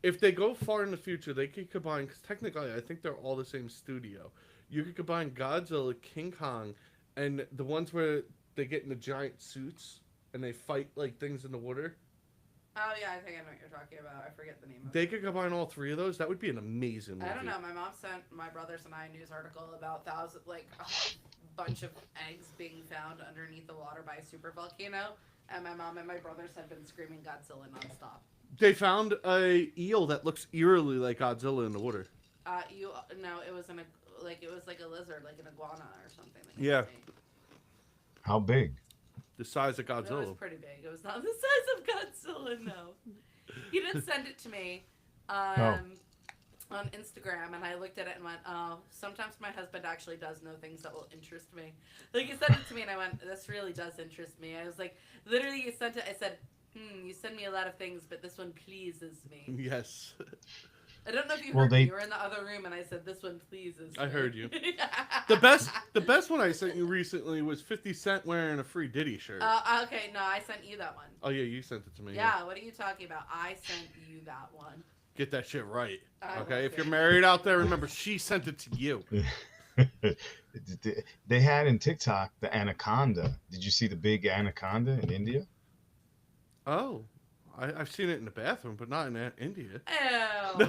If they go far in the future, they could combine. Because technically, I think they're all the same studio. You could combine Godzilla, King Kong, and the ones where they get in the giant suits and they fight like things in the water. Oh yeah, I think I know what you're talking about. I forget the name of They it. could combine all three of those. That would be an amazing movie. I don't know. My mom sent my brothers and I a news article about a bunch of eggs being found underneath the water by a super volcano, and my mom and my brothers have been screaming Godzilla nonstop. They found a eel that looks eerily like Godzilla in the water. It was it was like a lizard, like an iguana or something. That Yeah. How big? The size of It was Godzilla. pretty big. It was not the size of Godzilla, no. He did send it to me on Instagram, and I looked at it and went, oh, sometimes my husband actually does know things that will interest me. Like, he sent it to me, and I went, this really does interest me. I was like, literally, you sent it, I said, you send me a lot of things, but this one pleases me. Yes. I don't know if you Well, heard me. You were in the other room, and I said, this one pleases me. I heard you. The best one I sent you recently was 50 Cent wearing a free Diddy shirt. Okay, no, I sent you that one. Oh yeah, you sent it to me. Yeah, what are you talking about? I sent you that one. Get that shit right. I Okay, will if you're say. married out there, remember she sent it to you. They had in TikTok the anaconda. Did you see the big anaconda in India? Oh, I've seen it in the bathroom, but not in India. Ew.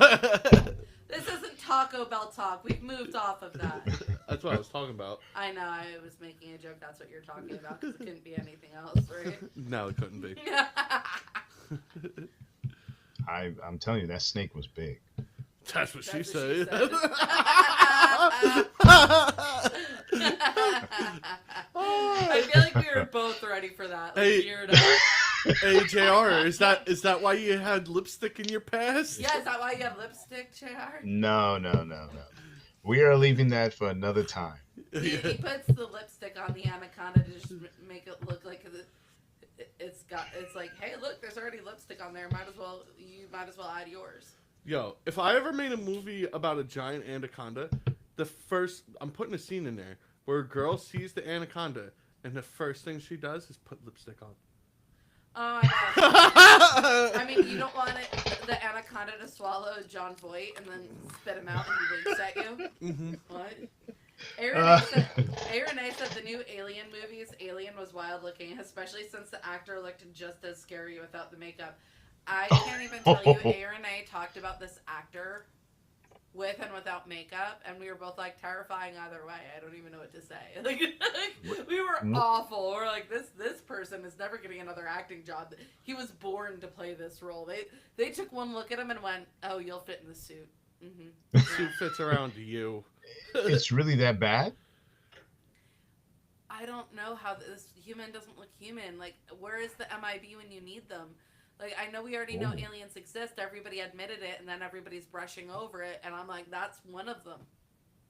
This isn't Taco Bell talk. We've moved off of that. That's what I was talking about. I know. I was making a joke. That's what you're talking about because it couldn't be anything else, right? No, it couldn't be. I'm telling you, that snake was big. That's what she That's what said. I feel like we were both ready for that. Like, Hey. geared up. Hey JR, is that why you had lipstick in your past? Yeah, is that why you have lipstick, JR? No. We are leaving that for another time. He puts the lipstick on the anaconda to just make it look like it's like, hey, look, there's already lipstick on there. You might as well add yours. Yo, if I ever made a movie about a giant anaconda, I'm putting a scene in there where a girl sees the anaconda and the first thing she does is put lipstick on. Oh my gosh. I mean, you don't want the anaconda to swallow John Voight and then spit him out and he winks at you? Mm-hmm. What? Aaron said the new Alien movies, Alien was wild looking, especially since the actor looked just as scary without the makeup. I can't even tell you, Aaron talked about this actor with and without makeup, and we were both like terrifying either way. I don't even know what to say. Like we were awful. We're like, this person is never getting another acting job. He was born to play this role. They took one look at him and went, "Oh, you'll fit in the suit." Mm-hmm. The suit fits around you. It's really that bad? I don't know how this human doesn't look human. Like, where is the MIB when you need them? Like, I know we already know aliens exist. Everybody admitted it, and then everybody's brushing over it. And I'm like, that's one of them.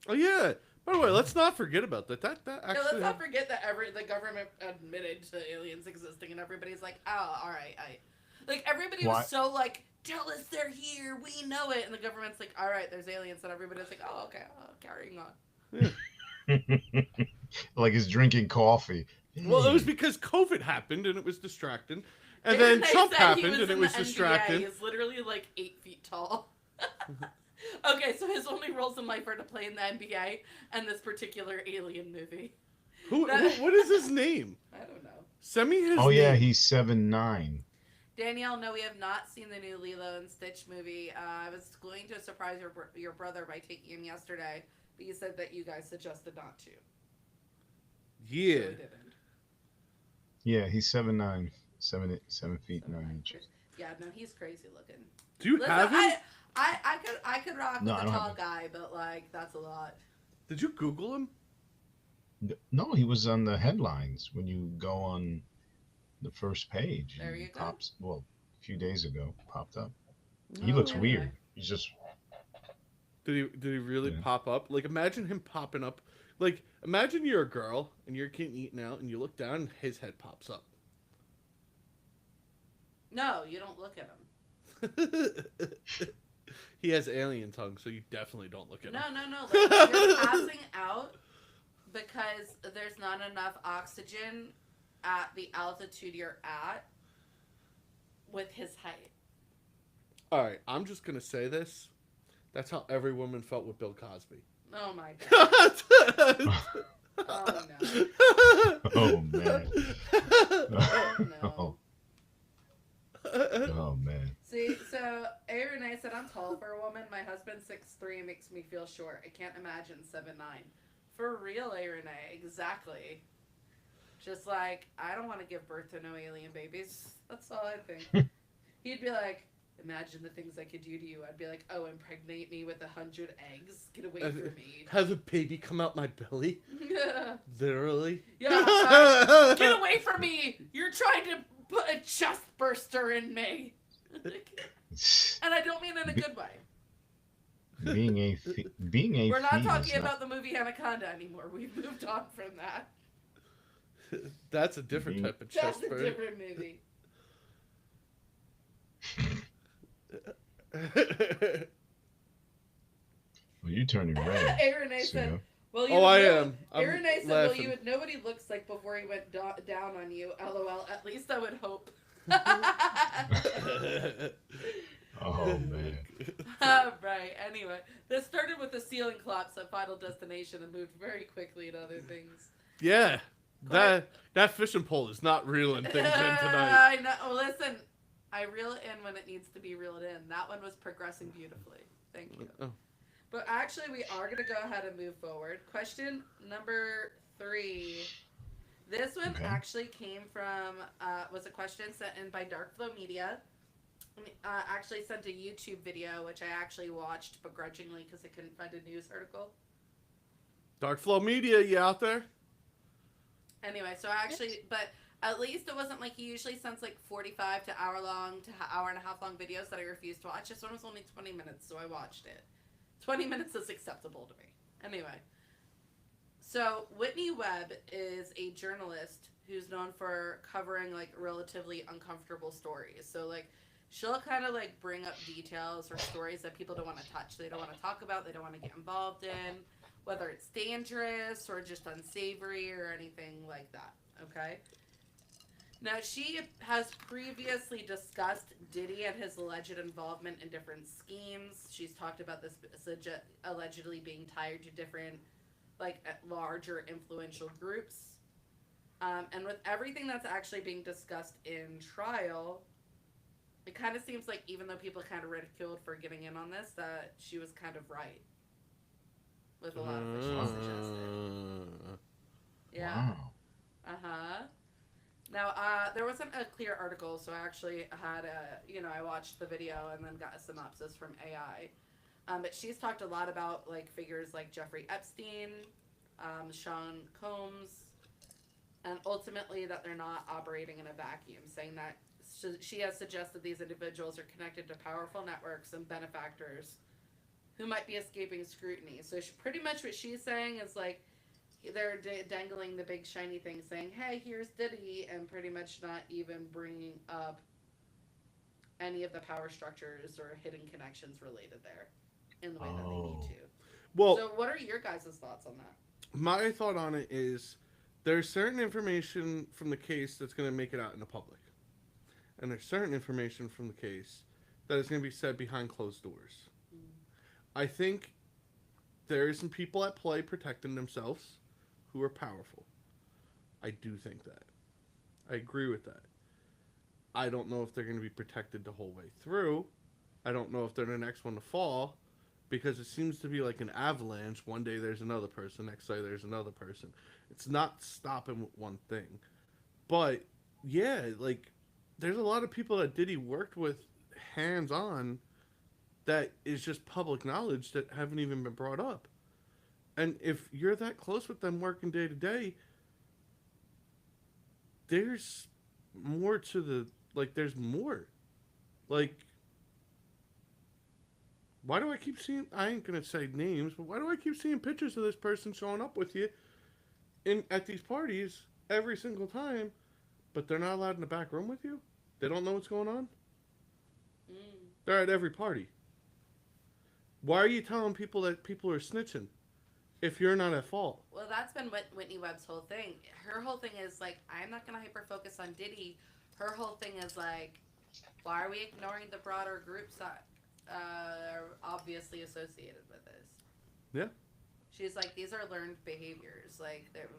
Oh yeah. By the way, let's not forget about that. That actually. Yeah, let's not forget that the government admitted to aliens existing, and everybody's like, oh, all right, like everybody was so like, tell us they're here, we know it, and the government's like, all right, there's aliens, and everybody's like, oh, okay, carrying on. Yeah. Like he's drinking coffee. Well, it was because COVID happened and it was distracting. And then Trump happened and it was distracting. He's literally like 8 feet tall. Okay, so his only roles in life are to play in the NBA and this particular alien movie. What is his name? I don't know. Send me his name. Oh, yeah, he's 7'9". Danielle, no, we have not seen the new Lilo and Stitch movie. I was going to surprise your brother by taking him yesterday, but you said that you guys suggested not to. Yeah. So we didn't. Yeah, he's 7'9", 7 feet 9 inches. Yeah, no, he's crazy looking. Do you have him? I could rock with a tall guy, but like that's a lot. Did you Google him? No, he was on the headlines when you go on the first page. There you go. Pops, well, a few days ago, popped up. He looks weird. He's just. Did he really pop up? Like, imagine him popping up. Like, imagine you're a girl and you're getting eaten out, and you look down, and his head pops up. No, you don't look at him. He has alien tongue, so you definitely don't look at him. No. Like, you're passing out because there's not enough oxygen at the altitude you're at with his height. All right, I'm just going to say this. That's how every woman felt with Bill Cosby. Oh, my God. Oh, no. Oh, man. Oh, no. Oh, man. See, so Aaron, I said I'm tall for a woman. My husband 6'3" makes me feel short. I can't imagine 7'9". For real, Aaron, exactly. Just like, I don't want to give birth to no alien babies. That's all I think. He'd be like, imagine the things I could do to you. I'd be like, oh, impregnate me with 100 eggs. Get away from me. Have a baby come out my belly? Yeah. Literally? Yeah. Get away from me. You're trying to put a chest burster in me. And I don't mean in a good way. Being a We're not talking about the movie Anaconda anymore. We've moved on from that. That's a different type of chest burster. That's a different movie. Well, you're turning red. Aaron A said, well, I am. Aaron A said, well, nobody looks like before he went down on you. LOL. At least I would hope. Oh, man. Right. Anyway, this started with the ceiling collapse at Final Destination and moved very quickly to other things. Yeah. That fishing pole is not reeling things in tonight. I know. Listen, I reel it in when it needs to be reeled in. That one was progressing beautifully. Thank you. Oh. But actually, we are going to go ahead and move forward. Question number 3. This one actually came from, was a question sent in by Darkflow Media. Actually sent a YouTube video, which I actually watched begrudgingly because I couldn't find a news article. Darkflow Media, you out there? Anyway, so actually, but at least it wasn't like he usually sends like 45 to hour and a half long videos that I refuse to watch. This one was only 20 minutes, so I watched it. 20 minutes is acceptable to me. Anyway. So, Whitney Webb is a journalist who's known for covering, like, relatively uncomfortable stories. So, like, she'll kind of, like, bring up details or stories that people don't want to touch. They don't want to talk about. They don't want to get involved in. Whether it's dangerous or just unsavory or anything like that. Okay? Now, she has previously discussed Diddy and his alleged involvement in different schemes. She's talked about this allegedly being tied to different, like, larger influential groups. And with everything that's actually being discussed in trial, it kind of seems like even though people kind of ridiculed for getting in on this, that she was kind of right with a lot of what she suggested. Yeah. Wow. Uh-huh. Now, there wasn't a clear article, so I actually had I watched the video and then got a synopsis from AI. But she's talked a lot about, like, figures like Jeffrey Epstein, Sean Combs, and ultimately that they're not operating in a vacuum, saying that she has suggested these individuals are connected to powerful networks and benefactors who might be escaping scrutiny. So pretty much what she's saying is, like, they're dangling the big shiny thing saying, hey, here's Diddy, and pretty much not even bringing up any of the power structures or hidden connections related there in the way that they need to. Well, so what are your guys' thoughts on that? My thought on it is there's certain information from the case that's going to make it out in the public. And there's certain information from the case that is going to be said behind closed doors. I think there are some people at play protecting themselves who are powerful. I do think that. I agree with that. I don't know if they're going to be protected the whole way through. I don't know if they're the next one to fall, because it seems to be like an avalanche. One day there's another person, next day there's another person. It's not stopping with one thing. But, yeah, like, there's a lot of people that Diddy worked with hands-on that is just public knowledge that haven't even been brought up. And if you're that close with them working day to day, there's more to the, like, there's more. Like, why do I keep seeing, I ain't going to say names, but why do I keep seeing pictures of this person showing up with you at these parties every single time, but they're not allowed in the back room with you? They don't know what's going on? They're at every party. Why are you telling people that people are snitching if you're not at fault? Well, that's been Whitney Webb's whole thing. Her whole thing is, like, I'm not going to hyper-focus on Diddy. Her whole thing is, like, why are we ignoring the broader groups that are obviously associated with this? Yeah. She's like, these are learned behaviors. Like, they're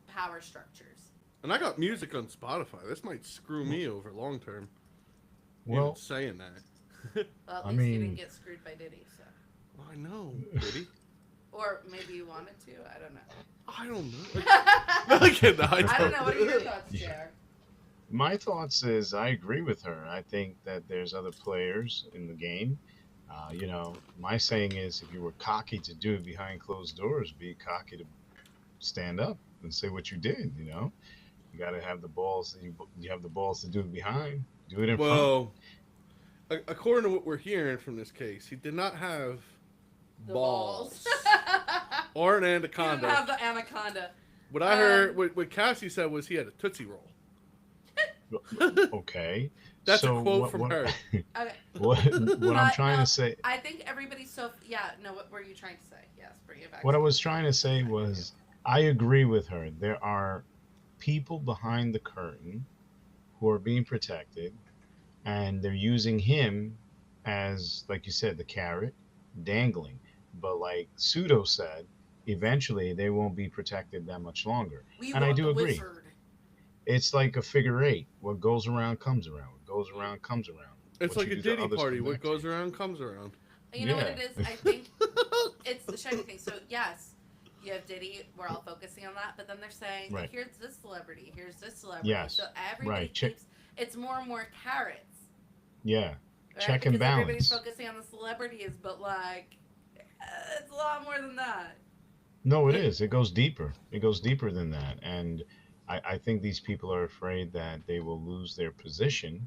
power structures. And I got music on Spotify. This might screw me over long term. Well, even saying that. Well, at least you didn't get screwed by Diddy, so. Well, I know, Diddy. Or maybe you wanted to. I don't know. I don't know. No, I don't know. What are your thoughts, JR? My thoughts is I agree with her. I think that there's other players in the game. My saying is, if you were cocky to do it behind closed doors, be cocky to stand up and say what you did. You got to have the balls. You have the balls to do it behind. Do it in front. Well, according to what we're hearing from this case, he did not have balls or an anaconda. He didn't have the anaconda. What I heard, what Cassie said was he had a Tootsie Roll. Okay. That's a quote from her. Okay. What I'm trying to say. I think everybody's what were you trying to say? Yes, bring it back. What I was trying to say was I agree with her. There are people behind the curtain who are being protected, and they're using him as, like you said, the carrot, dangling. But like Pseudo said, eventually they won't be protected that much longer. And I do agree. Wizard. It's like a figure eight. What goes around comes around. What goes around comes around. It's like a Diddy party. What goes around comes around. You know what it is? I think it's the shiny thing. So yes, you have Diddy. We're all focusing on that, but then they're saying, right. Here's this celebrity. Here's this celebrity. Yes. So everybody keeps. It's more and more carrots. Yeah. Right? Check and balance. Everybody's focusing on the celebrities, but like, it's a lot more than that. No, it is. It goes deeper. It goes deeper than that, and I think these people are afraid that they will lose their position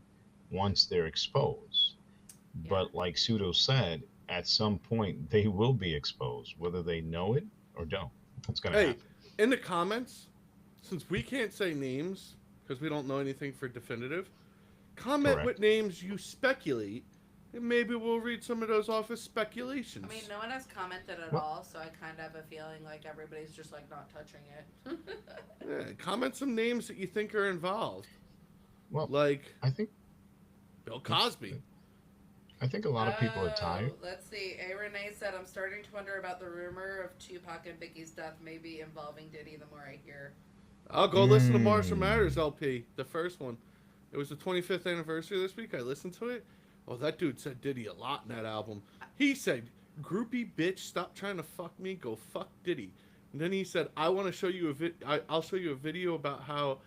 once they're exposed. Yeah. But like Pseudo said, at some point they will be exposed, whether they know it or don't. It's going to happen. In the comments, since we can't say names because we don't know anything for definitive, comment Correct. What names you speculate, and maybe we'll read some of those off as speculations. I mean, no one has commented at all, so I kind of have a feeling like everybody's just like not touching it. Yeah, comment some names that you think are involved. Well, like I think Bill Cosby. I think a lot of people are tired. Let's see. A. Renee said, I'm starting to wonder about the rumor of Tupac and Biggie's death maybe involving Diddy the more I hear. I'll go listen to Marshall Matters LP, the first one. It was the 25th anniversary this week. I listened to it. Oh, that dude said Diddy a lot in that album. He said, "Groupie bitch, stop trying to fuck me. Go fuck Diddy." And then he said, "I want to show you I'll show you a video about how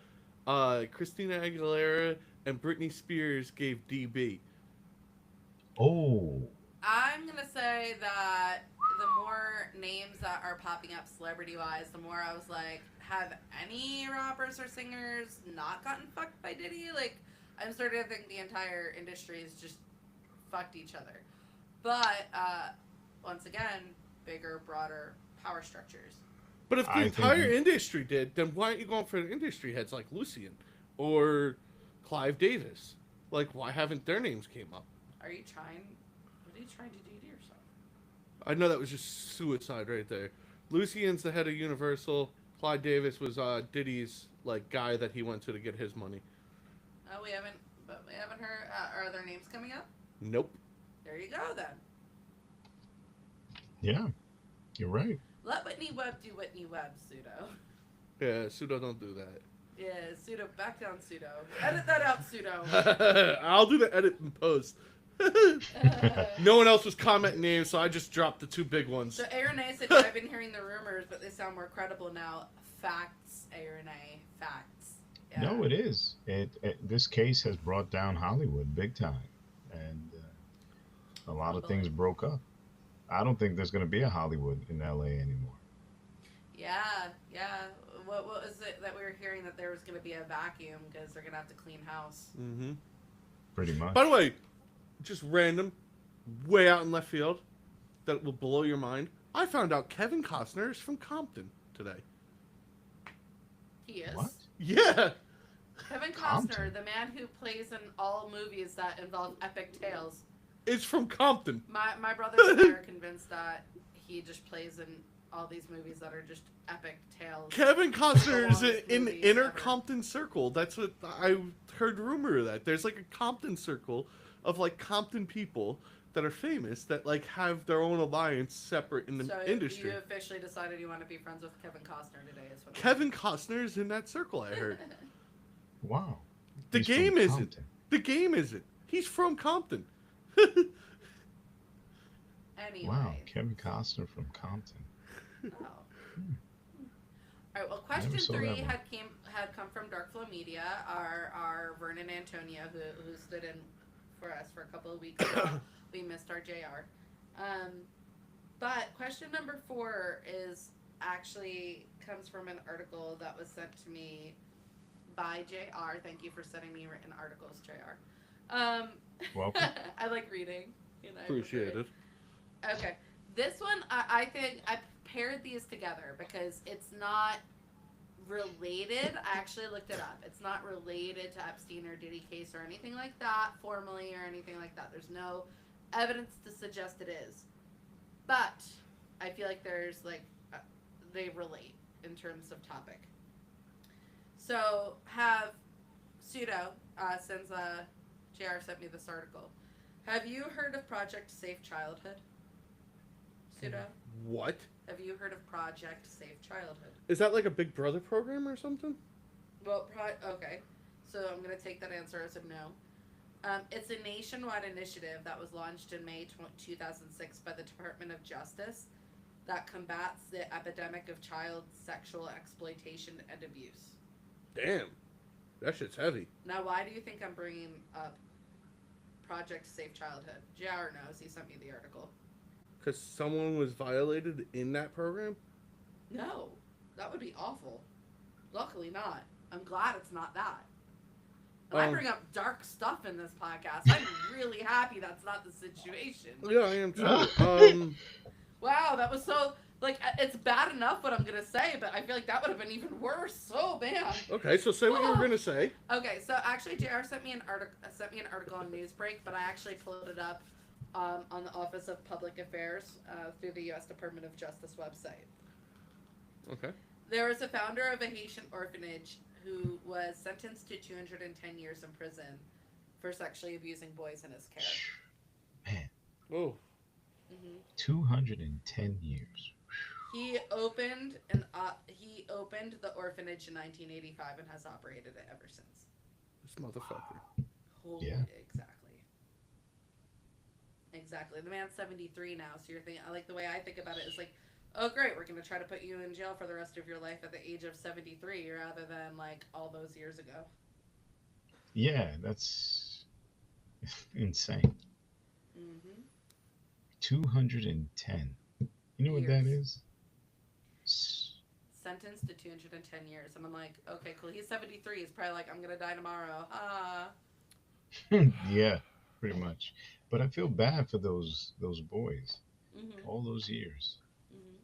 Christina Aguilera and Britney Spears gave DB." Oh. I'm going to say that the more names that are popping up celebrity-wise, the more I was like, have any rappers or singers not gotten fucked by Diddy? Like, I'm starting to think the entire industry is just fucked each other. But, once again, bigger, broader power structures. But if the entire industry did, then why aren't you going for the industry heads like Lucian or Clive Davis? Like, why haven't their names came up? Are you trying to do to yourself? I know that was just suicide right there. Lucian's the head of Universal. Clive Davis was Diddy's like guy that he went to get his money. Oh, we haven't heard. Are their names coming up? Nope. There you go then. Yeah, you're right. Let Whitney Webb do Whitney Webb, Pseudo. Yeah, Pseudo, don't do that. Yeah, Pseudo, back down, Pseudo. Edit that out, Pseudo. I'll do the edit and post. No one else was commenting names, so I just dropped the two big ones. So Aaron A said, I've been hearing the rumors, but they sound more credible now. Facts, Aaron A. Facts. Yeah. No, it is. This case has brought down Hollywood big time, and a lot of things broke up. I don't think there's going to be a Hollywood in LA anymore. Yeah. What was it that we were hearing, that there was going to be a vacuum because they're going to have to clean house? Mm-hmm. Pretty much. By the way, just random, way out in left field, that will blow your mind. I found out Kevin Costner is from Compton today. He is? What? Yeah. Kevin Costner, Compton. the man who plays in all movies that involve epic tales. It's from Compton. My brothers and I are convinced that he just plays in all these movies that are just epic tales. Kevin Costner is in movies inner ever. Compton circle. That's what I heard rumor of that. There's like a Compton circle of like Compton people that are famous that like have their own alliance separate in the So industry. you officially decided you want to be friends with Kevin Costner today, is what Kevin Costner is in that circle, I heard. Wow. The He's game from isn't. Compton. The game isn't. He's from Compton. Anyway. Wow, Kevin Costner from Compton. Oh. All right. Well, question Never saw 3 that one. had come from Dark Flow Media. Our Vernon Antonio, who stood in for us for a couple of weeks ago. We missed our JR. But question number 4 is actually comes from an article that was sent to me by JR. Thank you for sending me written articles, JR. Welcome. I like reading. You know, I Appreciate prefer it. Okay. This one, I think I paired these together because it's not related. I actually looked it up. It's not related to Epstein or Diddy case or anything like that, formally or anything like that. There's no evidence to suggest it is. But I feel like there's they relate in terms of topic. So have Pseudo, since JR sent me this article. Have you heard of Project Safe Childhood? Pseudo? What? Have you heard of Project Safe Childhood? Is that like a Big Brother program or something? Well, okay. So I'm going to take that answer as a no. It's a nationwide initiative that was launched in May 2006 by the Department of Justice that combats the epidemic of child sexual exploitation and abuse. Damn. That shit's heavy. Now, why do you think I'm bringing up Project Safe Childhood? JR knows. He sent me the article. Because someone was violated in that program? No, that would be awful. Luckily not. I'm glad it's not that. And I bring up dark stuff in this podcast. I'm really happy that's not the situation. Yeah, I am too. Wow, that was so... it's bad enough what I'm going to say, but I feel like that would have been even worse. Oh, man. Okay, so say what you were going to say. Okay, so actually, JR sent me an article on Newsbreak, but I actually pulled it up on the Office of Public Affairs through the U.S. Department of Justice website. Okay. There was a founder of a Haitian orphanage who was sentenced to 210 years in prison for sexually abusing boys in his care. Man. Oh. 210 years. He opened the orphanage in 1985 and has operated it ever since. It's motherfucker. Holy, Yeah. Exactly. The man's 73 now, so you're thinking, like, the way I think about it is like, oh great, we're gonna try to put you in jail for the rest of your life at the age of 73, rather than like all those years ago. Yeah, that's insane. Mm-hmm. 210. You know what that Years. is? Sentenced to 210 years, and I'm like, okay, cool. He's 73. He's probably like, I'm gonna die tomorrow. Ah. Yeah, pretty much. But I feel bad for those boys. Mm-hmm. All those years. Mm-hmm.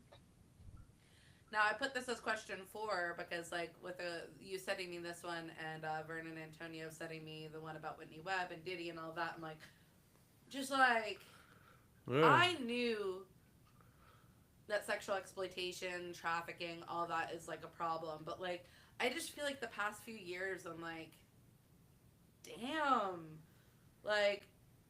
Now I put this as question 4 because, like, with you sending me this one and Vernon and Antonio sending me the one about Whitney Webb and Diddy and all that, I'm like, just like, Yeah. I knew that sexual exploitation, trafficking, all that is like a problem, but like, I just feel like the past few years, I'm like, damn, like,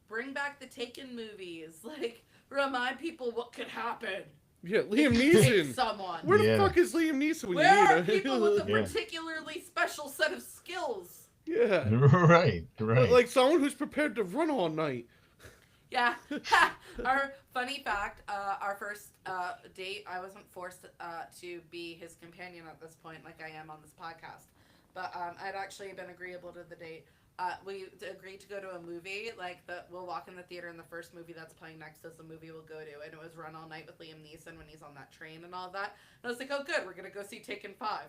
bring back the Taken movies, like, remind people what could happen. Yeah, Liam If you take Neeson. someone. Where the Yeah. fuck is Liam Neeson when Where you are need him? people with a Yeah. particularly special set of skills? Yeah. Right. Like someone who's prepared to run all night. Yeah. Our funny fact, our first date, I wasn't forced to be his companion at this point like I am on this podcast. But I'd actually been agreeable to the date. We agreed to go to a movie, like, we'll walk in the theater and the first movie that's playing next is the movie we'll go to. And it was Run All Night with Liam Neeson when he's on that train and all that. And I was like, oh good, we're going to go see Taken 5.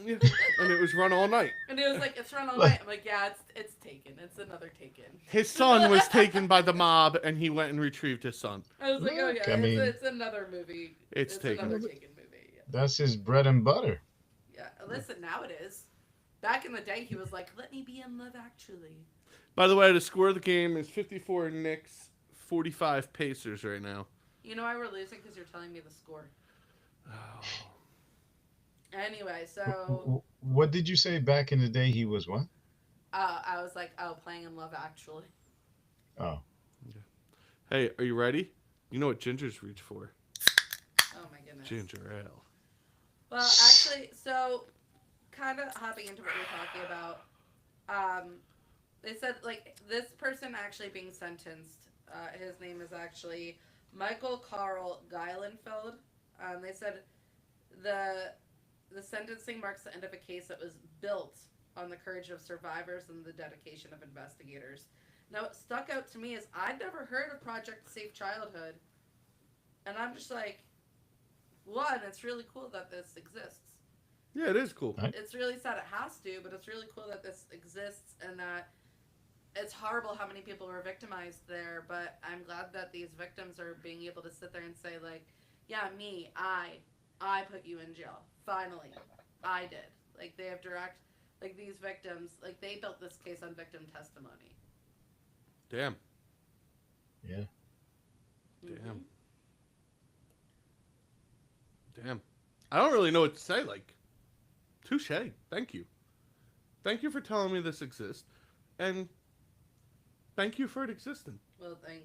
Yeah. And it was run all night. And he was like, it's Run All Night. I'm like, yeah, it's Taken. It's another Taken. His son was taken by the mob, and he went and retrieved his son. I was like, oh Look, yeah, I mean, it's another movie. It's Taken. Another Taken movie. Yeah. That's his bread and butter. Yeah, listen, now it is. Back in the day, he was like, let me be in Love Actually. By the way, the score of the game is 54 Knicks, 45 Pacers right now. You know why we're losing? Because you're telling me the score. Oh. Anyway, so What did you say back in the day? He was what? I was like, playing in Love Actually. Oh, Hey, are you ready? You know what gingers reach for? Oh my goodness. Ginger ale. Well, actually, so kind of hopping into what you're talking about, they said, like, this person actually being sentenced, his name is actually Michael Carl Geilenfeld. They said the sentencing marks the end of a case that was built on the courage of survivors and the dedication of investigators. Now, what stuck out to me is I'd never heard of Project Safe Childhood, and I'm just like, one, it's really cool that this exists. Yeah, it is cool. It's really sad it has to, but it's really cool that this exists and that it's horrible how many people were victimized there, but I'm glad that these victims are being able to sit there and say, like, yeah, me, I put you in jail. Finally. I did. Like, they have like, these victims, like, they built this case on victim testimony. Damn. yeah. Damn. Damn. I don't really know what to say. Like, touche. Thank you. Thank you for telling me this exists. And thank you for it existing. Well, thank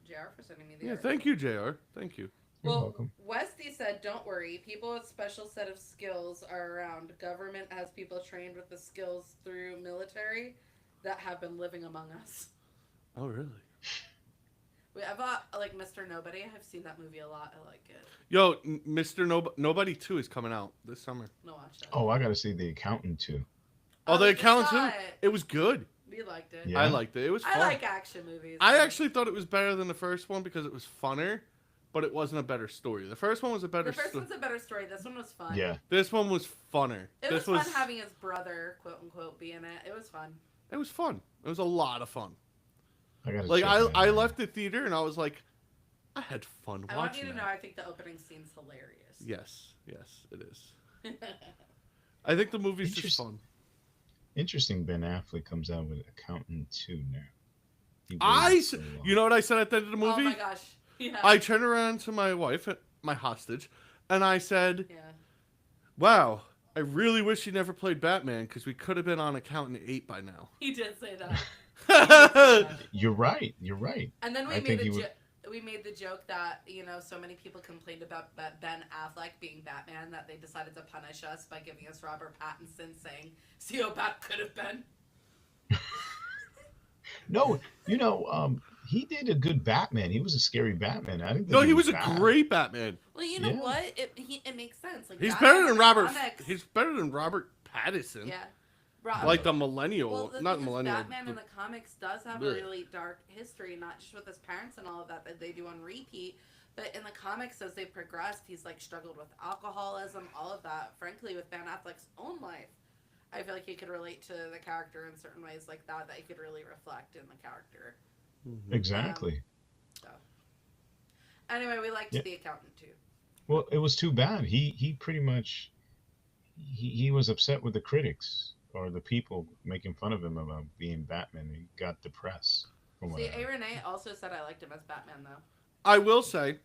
JR for sending me the Yeah, article. thank you, JR. Thank you. You're Well, welcome. Westy said, don't worry. People with special set of skills are around. Government has people trained with the skills through military that have been living among us. Oh, really? I thought, like, Mr. Nobody. I've seen that movie a lot. I like it. Yo, Mr. Nobody 2 is coming out this summer. No, watch that. Oh, I gotta see The Accountant too. Oh, The we just Accountant saw 2? it. It was good. We liked it. Yeah. I liked it. It was fun. I like action movies. I actually thought it was better than the first one because it was funner, but it wasn't a better story. The first one was a better The first story. one's a better story. This one was fun. Yeah. This one was funner. It this was fun having his brother, quote unquote, be in it. It was fun. It was fun. It was a lot of fun. I gotta Like check I that out. left the theater and I was like, I had fun I want watching you to that. know I think the opening scene's hilarious. Yes, it is. I think the movie's just Interesting. fun. Interesting. Ben Affleck comes out with Accountant 2 now. He I, waited s- so long. you know what I said at the end of the movie? Oh my gosh. Yeah. I turned around to my wife, my hostage, and I said, Yeah. "Wow, I really wish he never played Batman because we could have been on Accountant 8 by now." He did say that. You're right. You're right. And then I think he would- we made the joke that, you know, so many people complained about Ben Affleck being Batman that they decided to punish us by giving us Robert Pattinson saying, see how bad could have been. No, he did a good Batman. He was a scary Batman. I didn't No, think he he was was a bad. great Batman. Well, you know Yeah. what? It makes sense. Like He's Batman better in than the Robert. comics. He's better than Robert Pattinson. Yeah. Rob, Like the well, millennial, not because millennial. Batman in the comics does have a really dark history, not just with his parents and all of that they do on repeat, but in the comics as they've progressed, he's like struggled with alcoholism, all of that. Frankly, with Ben Affleck's own life, I feel like he could relate to the character in certain ways like that he could really reflect in the character. Exactly. So, anyway, we liked the accountant too. Well, it was too bad. He pretty much he was upset with the critics or the people making fun of him about being Batman. He got depressed. From what See, I A. heard. Renee also said I liked him as Batman though. I will say,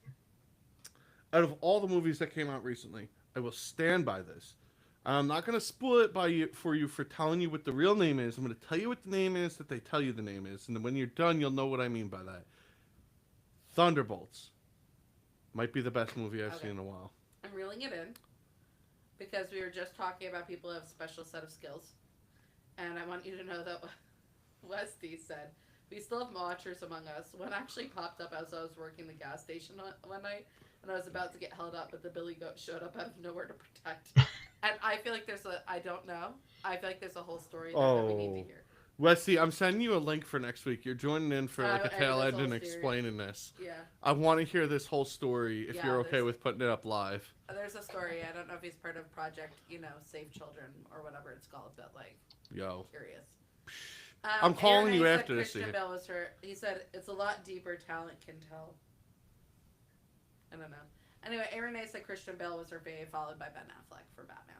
out of all the movies that came out recently, I will stand by this. I'm not going to spoil it for you for telling you what the real name is. I'm going to tell you what the name is that they tell you the name is, and then when you're done, you'll know what I mean by that. Thunderbolts might be the best movie I've seen in a while. I'm reeling it in because we were just talking about people who have a special set of skills, and I want you to know that Westy said we still have watchers among us. One actually popped up as I was working the gas station one night, and I was about to get held up, but the billy goat showed up out of nowhere to protect. And I feel like I don't know. I feel like there's a whole story there that we need to hear. Wesley, I'm sending you a link for next week. You're joining in for like a tail end and series. explaining this. Yeah. I want to hear this whole story if you're okay with putting it up live. There's a story. I don't know if he's part of Project, Save Children or whatever it's called, but curious. I'm calling you Aaron after this. Christian Bale was her. He said it's a lot deeper. Talent can tell. I don't know. Anyway, Aaron said Christian Bale was her fave, followed by Ben Affleck for Batman.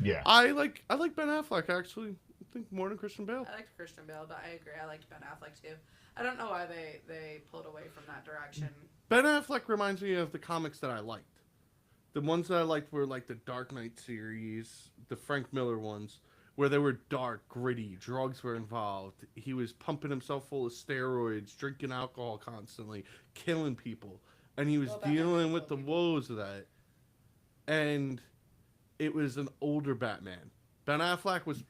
Yeah. I like Ben Affleck actually. I think more than Christian Bale. I liked Christian Bale, but I agree. I liked Ben Affleck too. I don't know why they pulled away from that direction. Ben Affleck reminds me of the comics that I liked. The ones that I liked were like the Dark Knight series, the Frank Miller ones, where they were dark, gritty, drugs were involved. He was pumping himself full of steroids, drinking alcohol constantly, killing people. And he was dealing with the woes of that. And it was an older Batman. Ben Affleck was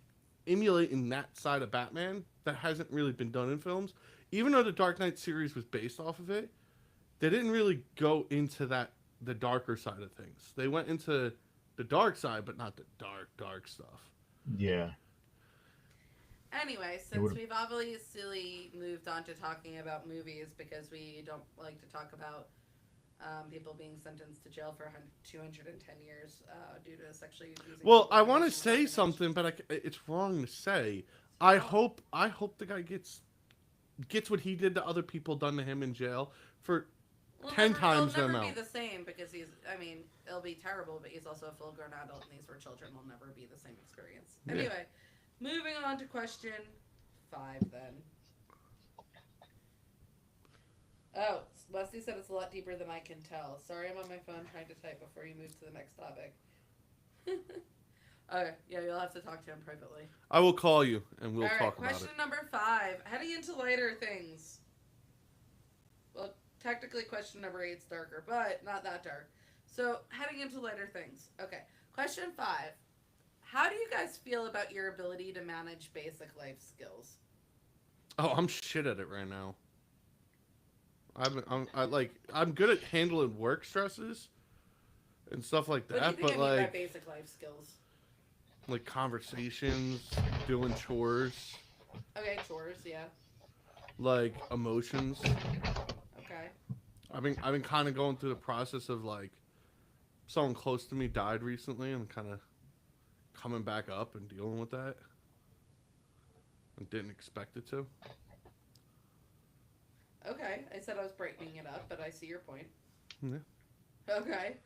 emulating that side of Batman that hasn't really been done in films. Even though the Dark Knight series was based off of it, they didn't really go into the darker side of things. They went into the dark side, but not the dark stuff. Yeah. Anyway, since we've obviously moved on to talking about movies because we don't like to talk about people being sentenced to jail for 210 years due to sexually abusing. Well, I want to say something, but it's wrong to say. I hope the guy gets what he did to other people done to him in jail for 10 times the amount. It'll never be the same because it'll be terrible, but he's also a full-grown adult, and these were children. Will never be the same experience. Yeah. Anyway, moving on to question 5 then. Oh, Wesley said it's a lot deeper than I can tell. Sorry, I'm on my phone trying to type before you move to the next topic. Okay, yeah, you'll have to talk to him privately. I will call you, and we'll talk about it. Question number 5. Heading into lighter things. Well, technically question number 8's darker, but not that dark. So, heading into lighter things. Okay, question 5. How do you guys feel about your ability to manage basic life skills? Oh, I'm shit at it right now. I'm good at handling work stresses and stuff like that, What do you think I mean by basic life skills? Like conversations, doing chores. Okay, chores, yeah. Like emotions. Okay. I've been kind of going through the process of like someone close to me died recently and kind of coming back up and dealing with that. I didn't expect it to. Okay, I said I was brightening it up, but I see your point. Yeah. Okay.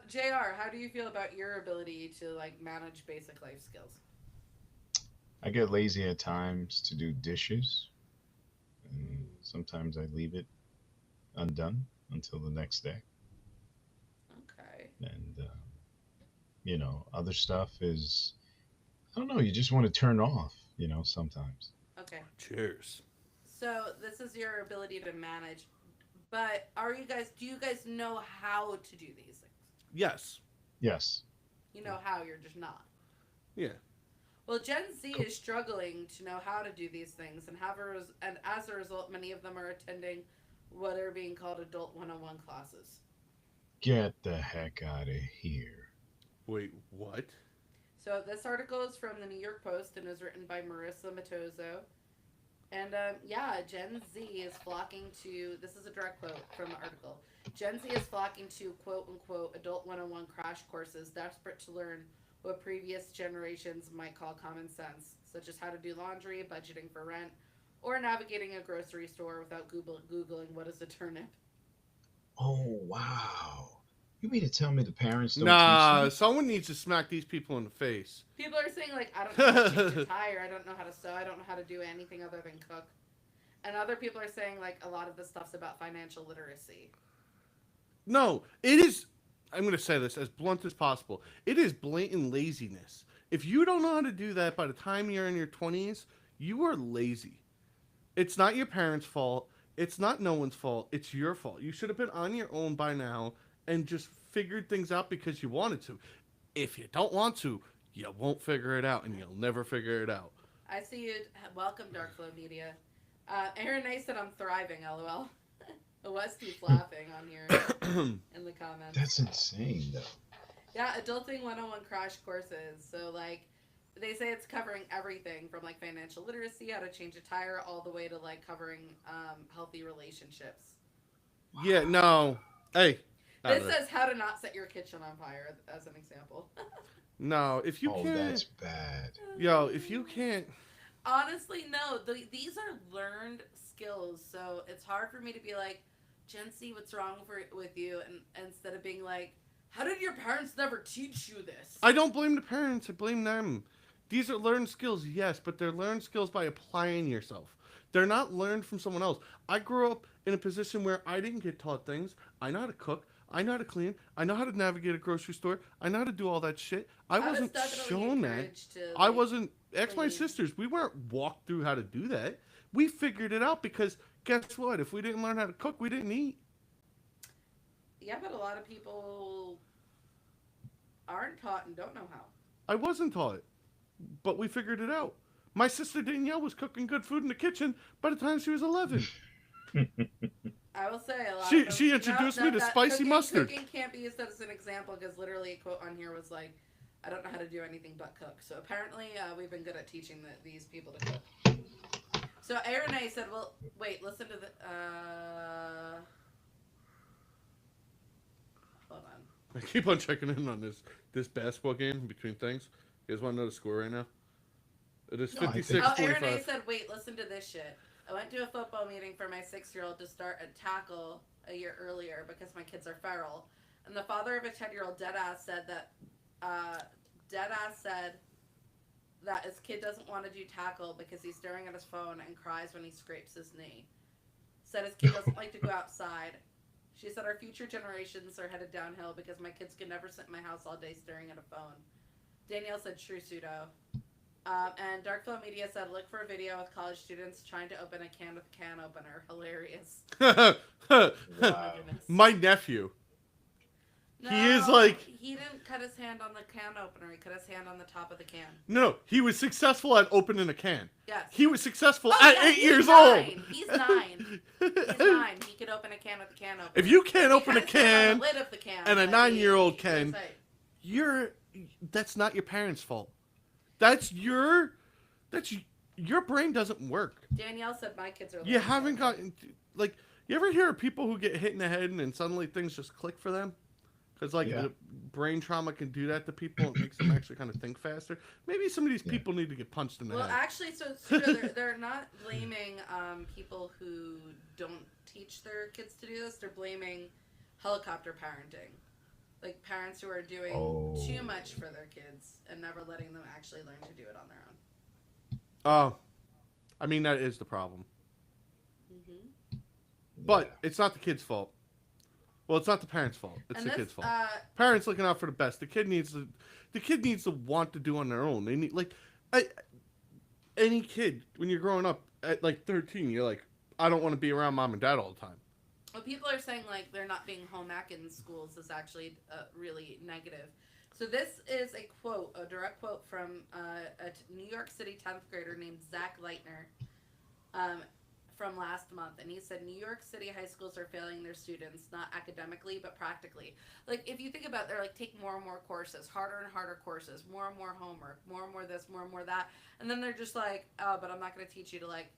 JR, how do you feel about your ability to like manage basic life skills? I get lazy at times to do dishes. And sometimes I leave it undone until the next day. Okay. And, other stuff is, I don't know, you just want to turn off, sometimes. Okay. Cheers. So this is your ability to manage, but do you guys know how to do these things? Yes. Yes. You know how, you're just not. Yeah. Well, Gen Z is struggling to know how to do these things, and and as a result, many of them are attending what are being called adult one-on-one classes. Get the heck out of here. Wait, what? So this article is from the New York Post and is written by Marissa Matozo. And yeah, Gen Z is flocking to. This is a direct quote from the article. Gen Z is flocking to quote unquote adult one-on-one crash courses, desperate to learn what previous generations might call common sense, such as how to do laundry, budgeting for rent, or navigating a grocery store without Googling what is a turnip. Oh, wow. You mean to tell me the parents don't teach Nah, them? someone needs to smack these people in the face. People are saying, like, I don't know how to change a tire, I don't know how to sew, I don't know how to do anything other than cook. And other people are saying, like, a lot of this stuff's about financial literacy. No, it is. I'm going to say this as blunt as possible. It is blatant laziness. If you don't know how to do that by the time you're in your 20s, you are lazy. It's not your parents' fault. It's not no one's fault. It's your fault. You should have been on your own by now and just figured things out because you wanted to. If you don't want to, you won't figure it out, and you'll never figure it out. I see you. Welcome, Dark Flow Media. Aaron A said I'm thriving, lol. Westy's laughing on here in the comments. That's insane, though. Yeah, adulting 101 crash courses. So, like, they say it's covering everything from, like, financial literacy, how to change a tire, all the way to, like, covering healthy relationships. Yeah, no. Hey. This says how to not set your kitchen on fire, as an example. No, if you can't... Oh, that's bad. Yo, if you can't... Honestly, no. These are learned skills, so it's hard for me to be like, Gen Z, what's wrong with you? And instead of being like, how did your parents never teach you this? I don't blame the parents. I blame them. These are learned skills, yes, but they're learned skills by applying yourself. They're not learned from someone else. I grew up in a position where I didn't get taught things. I know how to cook. I know how to clean. I know how to navigate a grocery store. I know how to do all that shit. I wasn't shown that. I wasn't... Ask my sisters. We weren't walked through how to do that. We figured it out because guess what? If we didn't learn how to cook, we didn't eat. Yeah, but a lot of people aren't taught and don't know how. I wasn't taught, but we figured it out. My sister Danielle was cooking good food in the kitchen by the time she was 11. I will say a lot. She introduced me to spicy mustard. Cooking can't be used as an example because literally a quote on here was like, I don't know how to do anything but cook. So apparently we've been good at teaching these people to cook. So Aaron A said, well, wait, listen to the... Hold on. I keep on checking in on this basketball game between things. You guys want to know the score right now? It is 56-45. Aaron A said, wait, listen to this shit. I went to a football meeting for my 6-year-old to start a tackle a year earlier because my kids are feral. And the father of a 10-year-old deadass said that his kid doesn't want to do tackle because he's staring at his phone and cries when he scrapes his knee. Said his kid doesn't like to go outside. She said our future generations are headed downhill because my kids can never sit in my house all day staring at a phone. Danielle said true pseudo. And Dark Flow Media said look for a video with college students trying to open a can with a can opener. Hilarious. Wow. My nephew. No, He is like... He didn't cut his hand on the can opener. He cut his hand on the top of the can. No, he was successful at opening a can. Yes. He was successful at 8 years nine. old. He's 9. He's 9. He could open a can with a can opener. If you can't He open a cut his hand on can, the lid of the can and a but 9-year-old he can, was like, that's not your parents' fault. Your brain doesn't work. Danielle said my kids are. You haven't gotten, like, you ever hear of people who get hit in the head and then suddenly things just click for them? Because, like, the brain trauma can do that to people. It makes them actually kind of think faster. Maybe some of these people need to get punched in the head. Well, actually, so they're not blaming people who don't teach their kids to do this. They're blaming helicopter parenting. Like, parents who are doing too much for their kids and never letting them actually learn to do it on their own. Oh, I mean, that is the problem. Mm-hmm. But it's not the kid's fault. Well, it's not the parents' fault. It's the kid's fault. Parents looking out for the best. The kid needs to want to do on their own. They need, like, any kid when you're growing up at like 13, you're like, I don't want to be around mom and dad all the time. Well, people are saying like they're not being home ec in schools is actually really negative. So this is a quote, a direct quote from New York City 10th grader named Zach Leitner, um, from last month, and he said New York City high schools are failing their students, not academically but practically. Like if you think about it, they're like take more and more courses, harder and harder courses, more and more homework, more and more this, more and more that, and then they're just like, oh, but I'm not going to teach you to like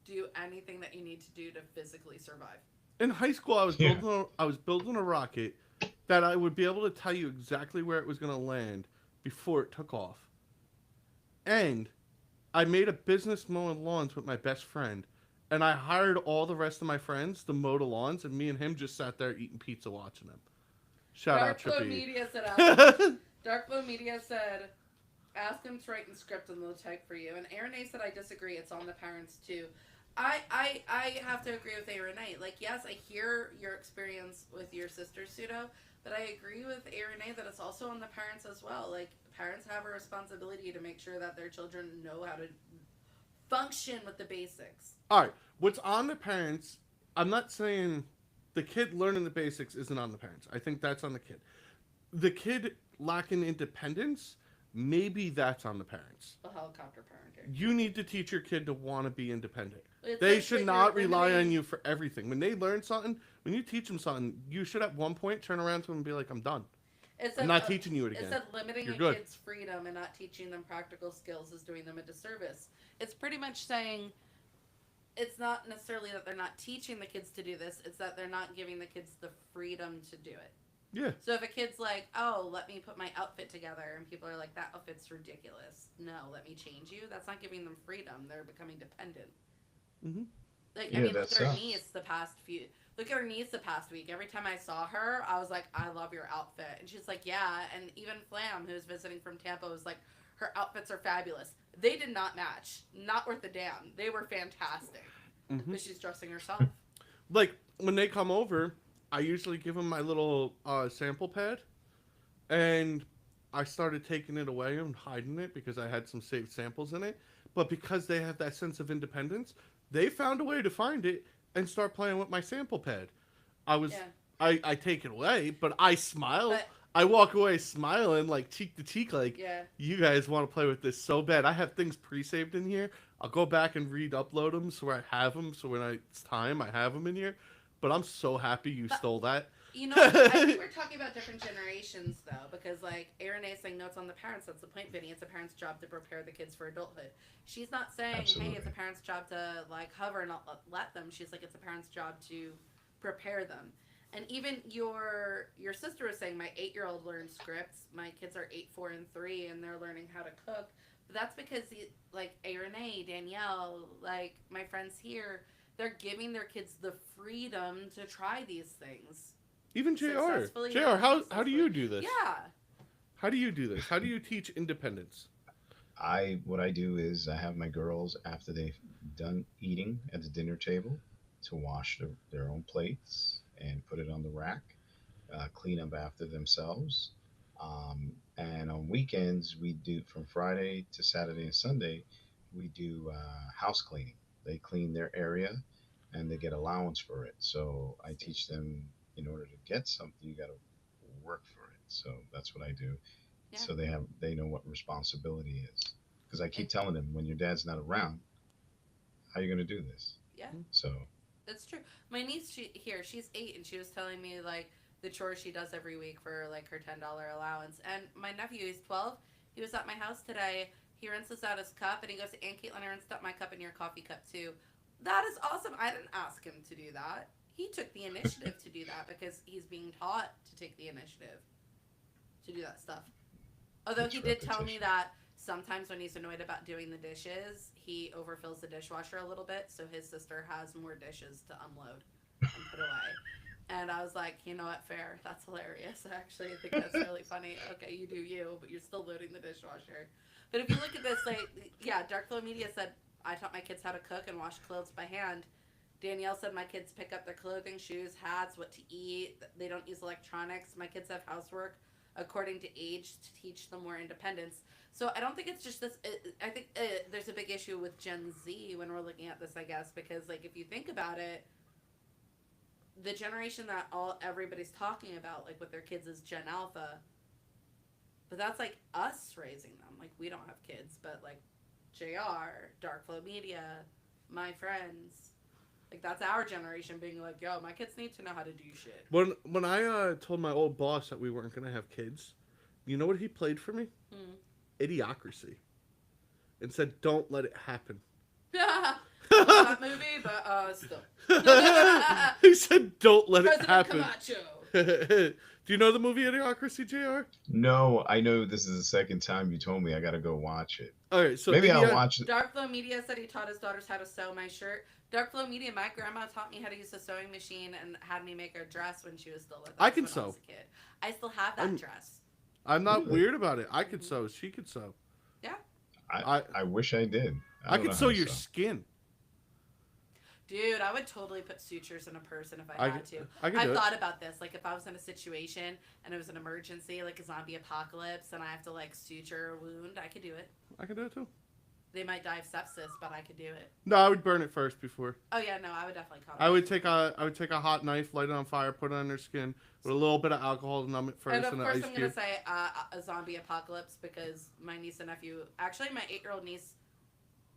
do anything that you need to do to physically survive. In high school, Yeah. I was building a rocket that I would be able to tell you exactly where it was going to land before it took off. And I made a business mowing lawns with my best friend, and I hired all the rest of my friends to mow the lawns, and me and him just sat there eating pizza watching them. Shout out Dark Flow Trippy. Media said, Dark Flow Media said, ask them to write in script and they'll type for you. And Aaron A said, I disagree. It's on the parents too. I have to agree with Aaron A. Like, yes, I hear your experience with your sister, Pseudo, but I agree with Aaron A that it's also on the parents as well. Like, parents have a responsibility to make sure that their children know how to function with the basics. All right, what's on the parents? I'm not saying the kid learning the basics isn't on the parents. I think that's on the kid. The kid lacking independence, maybe that's on the parents. A helicopter parenting. You need to teach your kid to want to be independent. It's They like should that not you're rely on limiting- you for everything. When they learn something, when you teach them something, you should at one point turn around to them and be like, I'm done. It's I'm a- not teaching you it It again. said limiting You're a good. kid's freedom and not teaching them practical skills is doing them a disservice. It's pretty much saying it's not necessarily that they're not teaching the kids to do this, it's that they're not giving the kids the freedom to do it. Yeah. So if a kid's like, oh, let me put my outfit together, and people are like, that outfit's ridiculous. No, let me change you. That's not giving them freedom. They're becoming dependent. Mm-hmm. Like, Yeah, I mean, that look at her sucks. niece the past few. Look at her niece the past week. Every time I saw her, I was like, I love your outfit. And she's like, yeah. And even Flam, who's visiting from Tampa, was like, her outfits are fabulous. They did not match. Not worth a damn. They were fantastic. Mm-hmm. But she's dressing herself. Like, when they come over, I usually give them my little sample pad. And I started taking it away and hiding it because I had some saved samples in it. But because they have that sense of independence, they found a way to find it and start playing with my sample pad. Yeah. I take it away, but I smile. But- I walk away smiling, like cheek to cheek, like, Yeah. you guys want to play with this so bad. I have things pre-saved in here. I'll go back and re-upload them so I have them. So when it's time, I have them in here. But I'm so happy you But- stole that. You know, I think we're talking about different generations, though, because, like, Aaron A is saying, no, it's on the parents. That's the point, Vinny. It's a parent's job to prepare the kids for adulthood. She's not saying, hey, Absolutely. it's a parent's job to, like, hover and not let them. She's like, it's a parent's job to prepare them. And even your sister was saying, my 8-year-old learned scripts. My kids are 8, 4, and 3, and they're learning how to cook. But that's because, like, Aaron A, Danielle, like, my friends here, they're giving their kids the freedom to try these things. Even JR. Successfully JR, or how do you do this? Yeah. How do you do this? How do you teach independence? What I do is I have my girls after they've done eating at the dinner table to wash their own plates and put it on the rack, clean up after themselves. And on weekends we do from Friday to Saturday and Sunday we do house cleaning. They clean their area and they get allowance for it. So I teach them in order to get something you got to work for it. So that's what I do. Yeah. So they know what responsibility is. Because I keep telling them when your dad's not around, how are you going to do this? Yeah. So That's true. My niece, she's 8, and she was telling me, like, the chores she does every week for, like, her $10 allowance. And my nephew, he's 12. He was at my house today. He rinses out his cup, and he goes, Aunt Caitlin, I rinsed out my cup and your coffee cup, too. That is awesome. I didn't ask him to do that. He took the initiative to do that because he's being taught to take the initiative to do that stuff. Although It's he did tell me repetition. that sometimes when he's annoyed about doing the dishes, he overfills the dishwasher a little bit, so his sister has more dishes to unload and put away. And I was like, you know what, fair. That's hilarious. Actually, I think that's really funny. Okay, you do you, but you're still loading the dishwasher. But if you look at this, like, yeah, Dark Flow Media said, I taught my kids how to cook and wash clothes by hand. Danielle said my kids pick up their clothing, shoes, hats, what to eat. They don't use electronics. My kids have housework according to age to teach them more independence. So I don't think it's just this. I think there's a big issue with Gen Z when we're looking at this, I guess, because, like, if you think about it, the generation that everybody's talking about, like with their kids, is Gen Alpha. But that's like us raising them. Like we don't have kids, but like JR, Dark Flow Media, my friends, like that's our generation being like, yo, my kids need to know how to do shit. When I told my old boss that we weren't gonna have kids, you know what he played for me? Idiocracy, and said, "Don't let it happen." That movie, but still. He said, "Don't let President it happen." Camacho. Do you know the movie Idiocracy, Jr.? No, I know this is the second time you told me. I gotta go watch it. All right, so Maybe I'll watch it. Dark Flow Media said he taught his daughters how to sew my shirt. Dark Flow Media, my grandma taught me how to use a sewing machine and had me make her dress when she was still with us. I can when sew. I was a kid. I still have that dress. I'm not weird about it. I could sew. She could sew. Yeah. I wish I did. I could sew your skin. Dude, I would totally put sutures in a person if I had to. I thought about this. Like, if I was in a situation and it was an emergency, like a zombie apocalypse, and I have to, like, suture a wound, I could do it. I could do it, too. They might die of sepsis, but I could do it. No, I would burn it first before. Oh, yeah, no, I would definitely call it. I would take a hot knife, light it on fire, put it on their skin with a little bit of alcohol to numb it first. And, of course, an ice I'm going to say a zombie apocalypse because my niece and nephew, actually, my 8-year-old niece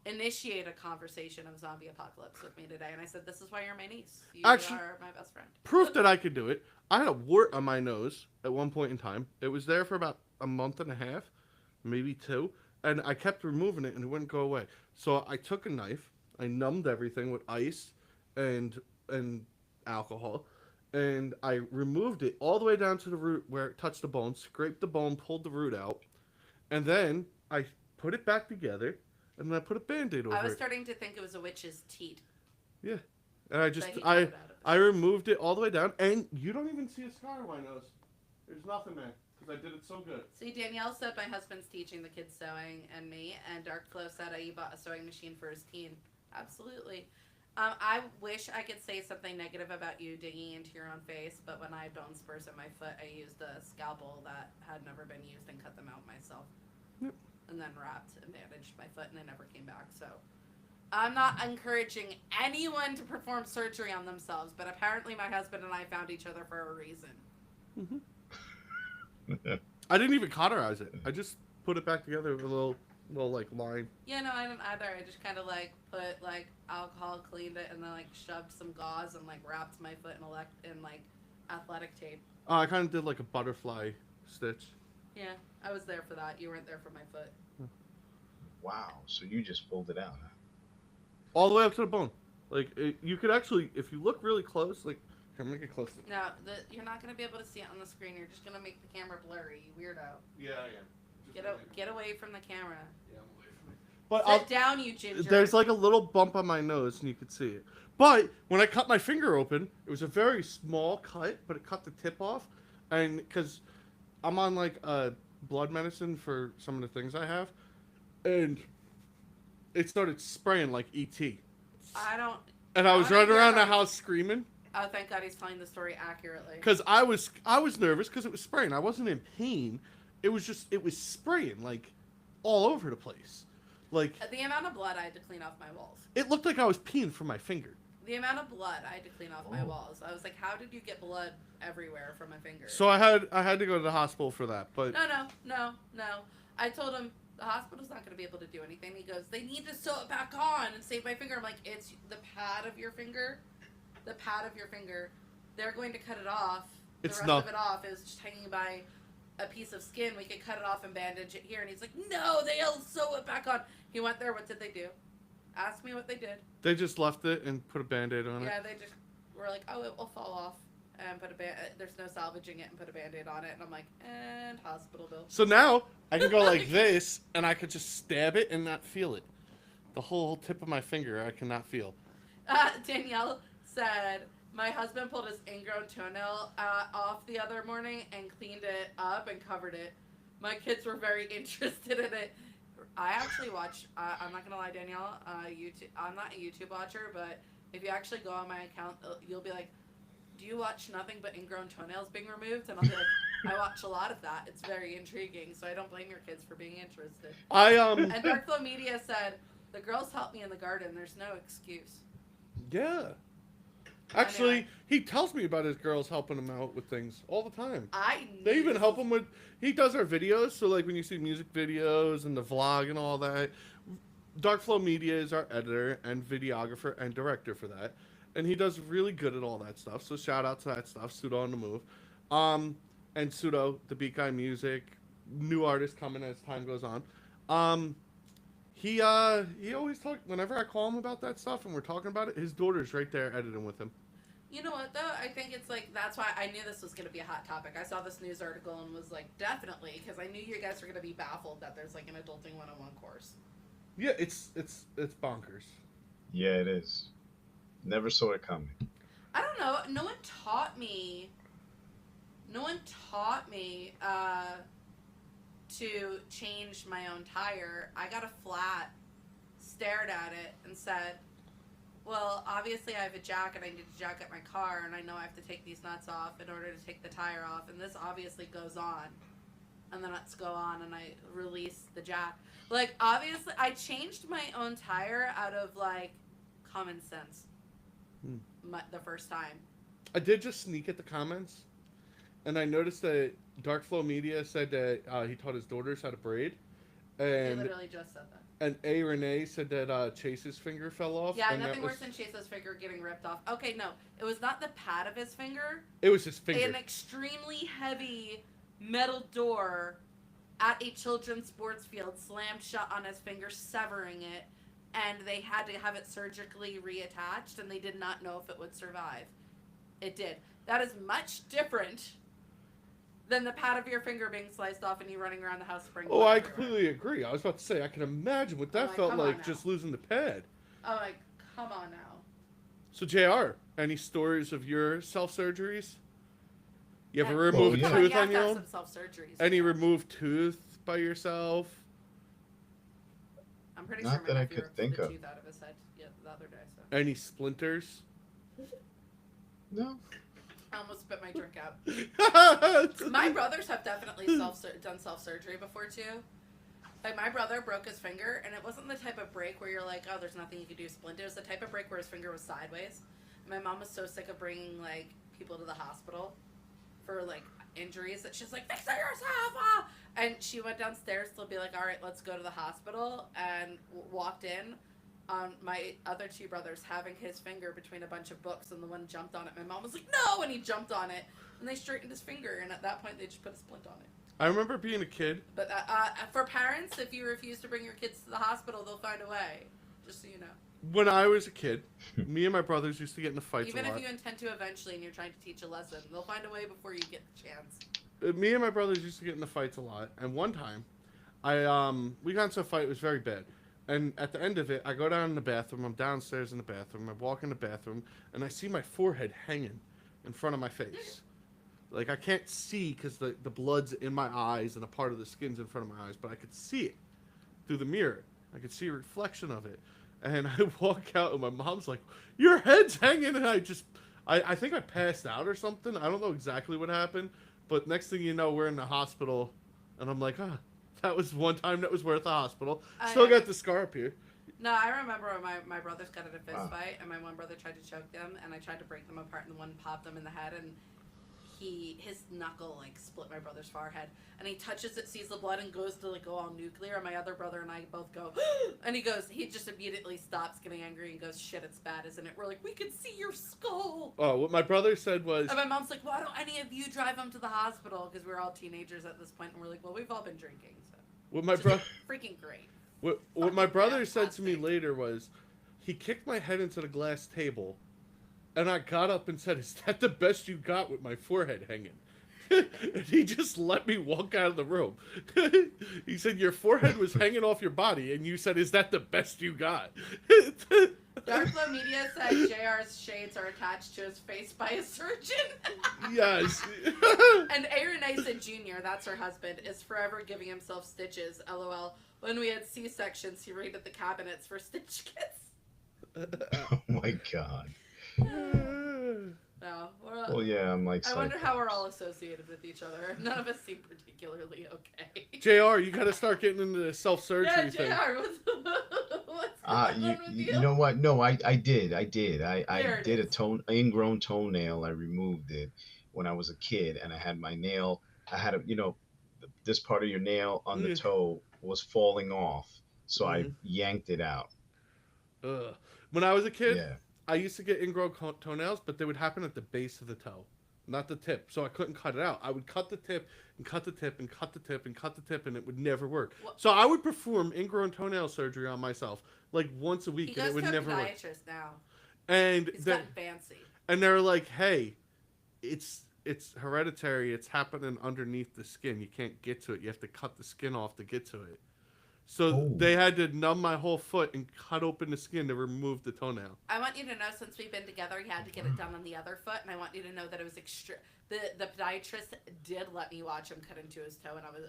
initiate a conversation of zombie apocalypse with me today, and I said, "This is why you're my niece. You are my best friend." Proof that I could do it. I had a wart on my nose at one point in time. It was there for about a month and a half, maybe 2, and I kept removing it and it wouldn't go away. So I took a knife, I numbed everything with ice and alcohol, and I removed it all the way down to the root where it touched the bone, scraped the bone, pulled the root out, and then I put it back together. And then I put a Band-Aid over it. I was starting to think it was a witch's teat. Yeah. And I removed it all the way down. And you don't even see a scar on my nose. There's nothing there. Because I did it so good. See, Danielle said my husband's teaching the kids sewing and me. And Dark Flow said you bought a sewing machine for his teen. Absolutely. I wish I could say something negative about you digging into your own face. But when I had bone spurs in my foot, I used a scalpel that had never been used and cut them out myself. Yep. And then wrapped and bandaged my foot, and I never came back. So I'm not encouraging anyone to perform surgery on themselves, but apparently my husband and I found each other for a reason. Mm-hmm. I didn't even cauterize it. I just put it back together with a little like line. Yeah, no, I didn't either. I just kind of like put like alcohol, cleaned it, and then like shoved some gauze and like wrapped my foot in like athletic tape. Oh, I kind of did like a butterfly stitch. Yeah, I was there for that. You weren't there for my foot. Wow, so you just pulled it out, huh? All the way up to the bone. Like, you could actually, if you look really close, like, here, I'm going to get close. No, you're not going to be able to see it on the screen. You're just going to make the camera blurry, you weirdo. Yeah, I am. Get away from the camera. Yeah, I'm away from it. But Sit down, you ginger. There's like a little bump on my nose, and you could see it. But when I cut my finger open, it was a very small cut, but it cut the tip off. And because I'm on like blood medicine for some of the things I have, and it started spraying like ET. And I was running around the house screaming. Oh, thank God he's telling the story accurately. Because I was nervous because it was spraying. I wasn't in pain. It was spraying like all over the place. Like the amount of blood I had to clean off my walls. It looked like I was peeing from my finger. The amount of blood I had to clean off my walls. I was like, how did you get blood everywhere from my finger? So I had to go to the hospital for that. But No. I told him the hospital's not going to be able to do anything. He goes, they need to sew it back on and save my finger. I'm like, it's the pad of your finger. The pad of your finger. They're going to cut it off. The rest of it off is just hanging by a piece of skin. We could cut it off and bandage it here. And he's like, no, they'll sew it back on. He went there. What did they do? Ask me what they did. They just left it and put a Band-Aid on it. Yeah, they just were like, oh, it will fall off. And put there's no salvaging it and put a Band-Aid on it. And I'm like, and hospital bill. So now I can go like this and I could just stab it and not feel it. The whole tip of my finger I cannot feel. Danielle said, my husband pulled his ingrown toenail off the other morning and cleaned it up and covered it. My kids were very interested in it. I actually watch, I'm not going to lie, Danielle, YouTube. I'm not a YouTube watcher, but if you actually go on my account, you'll be like, do you watch nothing but ingrown toenails being removed? And I'll be like, I watch a lot of that. It's very intriguing, so I don't blame your kids for being interested. And Dark Flow Media said, the girls helped me in the garden. There's no excuse. Yeah. Actually, Anyway. he tells me about his girls helping him out with things all the time. I They knew even this help was- him with. He does our videos, so like when you see music videos and the vlog and all that. Dark Flow Media is our editor and videographer and director for that, and he does really good at all that stuff. So shout out to that stuff. Pseudo on the move, and Pseudo the Beat Guy Music, new artist coming as time goes on. He always talk whenever I call him about that stuff and we're talking about it. His daughter's right there editing with him. You know what, though? I think it's like, that's why I knew this was going to be a hot topic. I saw this news article and was like, definitely, because I knew you guys were going to be baffled that there's like an adulting 101 course. Yeah, it's bonkers. Yeah, it is. Never saw it coming. I don't know. No one taught me to change my own tire. I got a flat, stared at it, and said, well, obviously I have a jack and I need to jack up my car, and I know I have to take these nuts off in order to take the tire off, and this obviously goes on. And the nuts go on, and I release the jack. Like, obviously, I changed my own tire out of, like, common sense the first time. I did just sneak at the comments, and I noticed that Dark Flow Media said that he taught his daughters how to braid, They and literally just said that. and A Renee said that Chase's finger fell off. Yeah, and nothing that worse than Chase's finger getting ripped off. Okay, no. It was not the pad of his finger. It was his finger. An extremely heavy metal door at a children's sports field slammed shut on his finger, severing it, and they had to have it surgically reattached, and they did not know if it would survive. It did. That is much different than the pad of your finger being sliced off and you running around the house sprinkling. Oh, I everywhere. completely agree. I was about to say, I can imagine what that like, felt come on like, now. just losing the pad. Oh, like, come on now. So, JR, any stories of your self-surgeries? You ever Yeah. remove Oh, a yeah. tooth You have on to your have own? some self-surgeries. Any removed tooth by yourself? I'm pretty Not sure my that I nephew could ripped think the of. tooth out of his head the other day. So Any splinters? No. I almost spit my drink out. That's My brothers have definitely done self-surgery before too. Like, my brother broke his finger, and it wasn't the type of break where you're like, oh, there's nothing you can do, splint. It was the type of break where his finger was sideways. And my mom was so sick of bringing, like, people to the hospital for, like, injuries that she's like, fix it yourself! Ah! And she went downstairs to be like, all right, let's go to the hospital, and walked in on my other two brothers having his finger between a bunch of books, and the one jumped on it. My mom was like, no! And he jumped on it, and they straightened his finger, and at that point, they just put a splint on it. I remember being a kid. But for parents, if you refuse to bring your kids to the hospital, they'll find a way. Just so you know. When I was a kid, me and my brothers used to get into fights Even a lot. if you intend to eventually and you're trying to teach a lesson, they'll find a way before you get the chance. Me and my brothers used to get into fights a lot. And one time, we got into a fight. It was very bad. And at the end of it, I go down in the bathroom. I'm downstairs in the bathroom. I walk in the bathroom, and I see my forehead hanging in front of my face. Like, I can't see because the blood's in my eyes and a part of the skin's in front of my eyes, but I could see it through the mirror. I could see a reflection of it. And I walk out, and my mom's like, your head's hanging. And I think I passed out or something. I don't know exactly what happened. But next thing you know, we're in the hospital, and I'm like, that was one time that was worth the hospital. Still got the scar up here. No, I remember when my brothers got in a fist Wow. fight, and my one brother tried to choke them, and I tried to break them apart, and the one popped them in the head, and his knuckle, like, split my brother's forehead, and he touches it, sees the blood, and goes to, like, go all nuclear, and my other brother and I both go, and he just immediately stops getting angry and goes, shit, it's bad, isn't it? We're like, we can see your skull! Oh, what my brother said was... And my mom's like, why don't any of you drive him to the hospital? Because we're all teenagers at this point, and we're like, well, we've all been drinking, so. What my brother... Freaking great. What my brother said to me fantastic. later was, he kicked my head into the glass table, and I got up and said, is that the best you got with my forehead hanging? And he just let me walk out of the room. He said, your forehead was hanging off your body, and you said, is that the best you got? Dark Flow Media said JR's shades are attached to his face by a surgeon. Yes. And A. Renee said Jr., that's her husband, is forever giving himself stitches. LOL. When we had C-sections, he raided the cabinets for stitch kits. Oh my god. No, Well, yeah, I'm like. I wonder how we're all associated with each other. None of us seem particularly okay. JR, you gotta start getting into the self-surgery Yeah, thing. JR, what's You know what? No, I did. I There it did is. ingrown toenail. I removed it when I was a kid, and I had my nail. I had this part of your nail on the Yeah. toe was falling off, so I Mhm. yanked it out. Ugh. When I was a kid, Yeah. I used to get ingrown toenails, but they would happen at the base of the toe, not the tip. So I couldn't cut it out. I would cut the tip and cut the tip and cut the tip and cut the tip, and it would never work. What? So I would perform ingrown toenail surgery on myself like once a He week, and goes it would to a never work. podiatrist now. And He's they gotten fancy. and they're like, "Hey, it's hereditary. It's happening underneath the skin. You can't get to it. You have to cut the skin off to get to it." So Oh. they had to numb my whole foot and cut open the skin to remove the toenail. I want you to know, since we've been together, he had to get it done on the other foot, and I want you to know that it was extra. The podiatrist did let me watch him cut into his toe, and I was.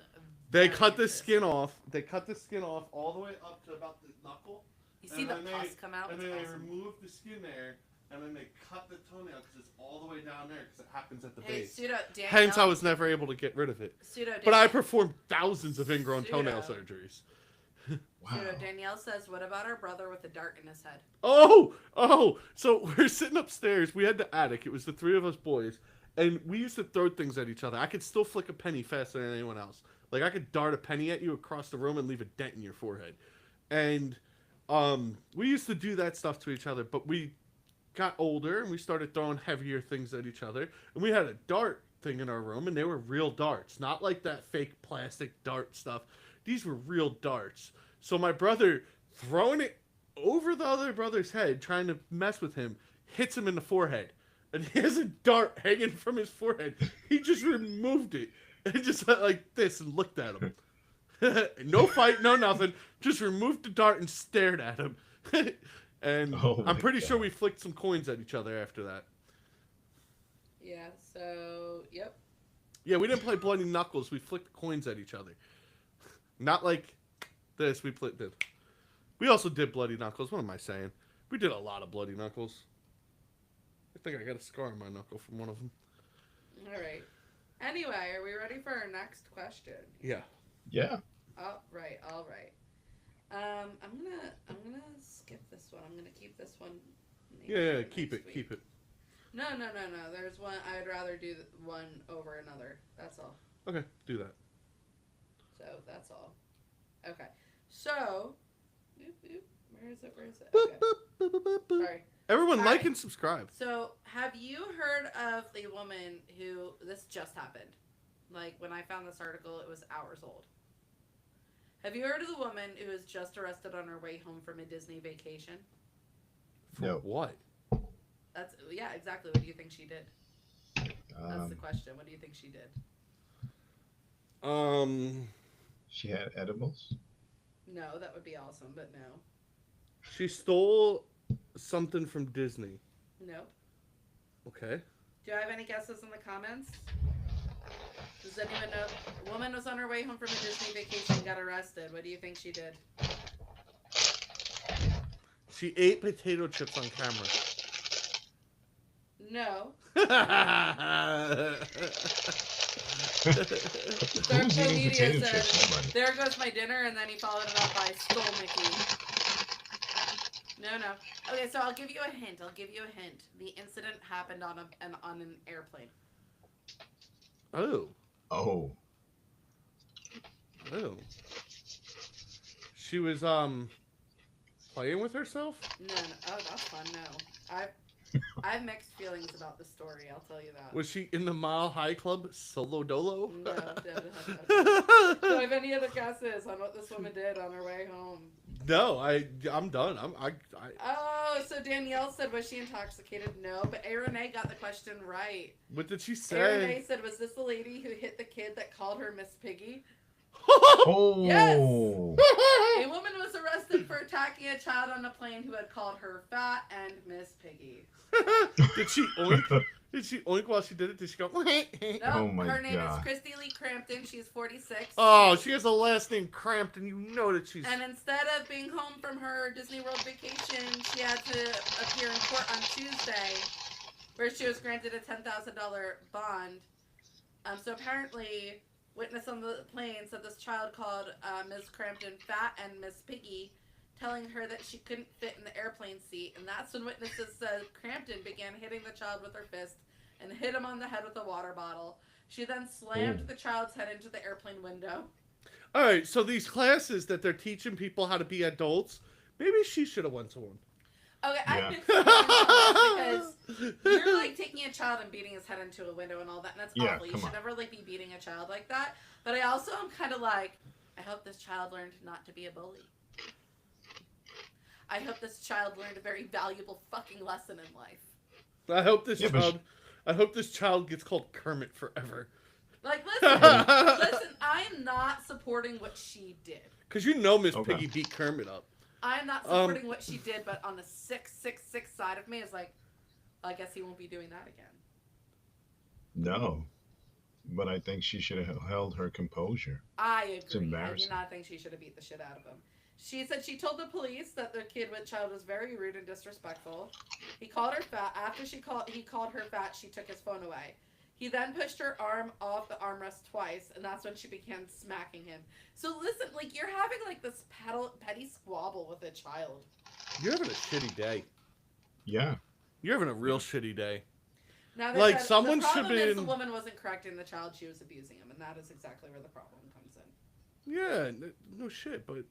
They very cut the interested. skin off. They cut the skin off all the way up to about the knuckle. You see and the then pus come out? And It's then they awesome. remove the skin there, and then they cut the toenail because it's all the way down there because it happens at the Hey, base. Pseudo, Danielle. Hence, I was never able to get rid of it. Pseudo, But I Danielle- performed thousands of ingrown Pseudo. toenail surgeries. Wow. Pseudo, Danielle says, "What about our brother with a dart in his head?" Oh! So we're sitting upstairs. We had the attic. It was the three of us boys. And we used to throw things at each other. I could still flick a penny faster than anyone else. Like, I could dart a penny at you across the room and leave a dent in your forehead. And we used to do that stuff to each other. But we got older and we started throwing heavier things at each other. And we had a dart thing in our room, and they were real darts. Not like that fake plastic dart stuff. These were real darts. So my brother, throwing it over the other brother's head, trying to mess with him, hits him in the forehead. And he has a dart hanging from his forehead. He just removed it. And just went like this and looked at him. No fight, no nothing. Just removed the dart and stared at him. And Oh I'm my pretty sure God. we flicked some coins at each other after that. Yeah. So, yep. Yeah, we didn't play Bloody Knuckles. We flicked coins at each other. Not like this. We did. We also did Bloody Knuckles. What am I saying? We did a lot of Bloody Knuckles. I think I got a scar on my knuckle from one of them. All right. Anyway, are we ready for our next question? Yeah. Yeah. All right. I'm gonna skip this one. I'm gonna keep this one. Yeah, keep it, keep it. No. There's one. I'd rather do one over another. That's all. Okay, do that. So that's all. Okay. So, where is it? Boop, Okay. boop, boop, boop, boop, boop. Sorry. Everyone All like right. and subscribe. So, have you heard of the woman who this just happened? Like when I found this article, it was hours old. Have you heard of the woman who was just arrested on her way home from a Disney vacation? For No. what? That's exactly. What do you think she did? That's the question. What do you think she did? She had edibles. No, that would be awesome, but no. She stole something from Disney. Nope. Okay. Do I have any guesses in the comments? Does anyone know? A woman was on her way home from a Disney vacation and got arrested. What do you think she did? She ate potato chips on camera. No. Who's eating Media potato said, chips? Nobody. "There goes my dinner," and then he followed it up by "Stole Mickey." No. Okay, so I'll give you a hint. The incident happened on an airplane. Oh. Oh. Oh. She was playing with herself? No. Oh, that's fun. No, I have mixed feelings about the story. I'll tell you that. Was she in the Mile High Club solo dolo? No. Do I have any other guesses on what this woman did on her way home? No, I'm done. Oh, so Danielle said, was she intoxicated? No, but A. Renee got the question right. What did she A. say? Renee said, was this the lady who hit the kid that called her Miss Piggy? Oh. Yes. A woman was arrested for attacking a child on a plane who had called her fat and Miss Piggy. Did she oink? Did she oink while she did it? Did she go? No, Oh my her name God. is Christy Lee Crampton. She's 46. Oh, she has a last name Crampton. You know that she's. And instead of being home from her Disney World vacation, she had to appear in court on Tuesday, where she was granted a $10,000 bond. So apparently, witness on the plane said this child called Ms. Crampton fat and Miss Piggy telling her that she couldn't fit in the airplane seat, and that's when witnesses said Crampton began hitting the child with her fist and hit him on the head with a water bottle. She then slammed the child's head into the airplane window. All right, so these classes that they're teaching people how to be adults, maybe she should have went to one. Okay, Yeah. I'm mixed feelings because you're like taking a child and beating his head into a window and all that, and that's Yeah, awful. You come should on. never like be beating a child like that. But I also am kind of like, I hope this child learned not to be a bully. I hope this child learned a very valuable fucking lesson in life. I hope this child gets called Kermit forever. Like, listen, I am not supporting what she did. Because you know Miss Okay. Piggy beat Kermit up. I'm not supporting what she did, but on the 666 side of me is like, I guess he won't be doing that again. No. But I think she should have held her composure. I agree. I do embarrassing. not think she should have beat the shit out of him. She said she told the police that the child was very rude and disrespectful. He called her fat. After he called her fat, she took his phone away. He then pushed her arm off the armrest twice, and that's when she began smacking him. So listen, like, you're having like this petty squabble with a child. You're having a shitty day. Yeah. You're having a real shitty day. Now, Like, said, someone the should problem be is in- the woman wasn't correcting the child; she was abusing him, and that is exactly where the problem comes in. Yeah, no shit, but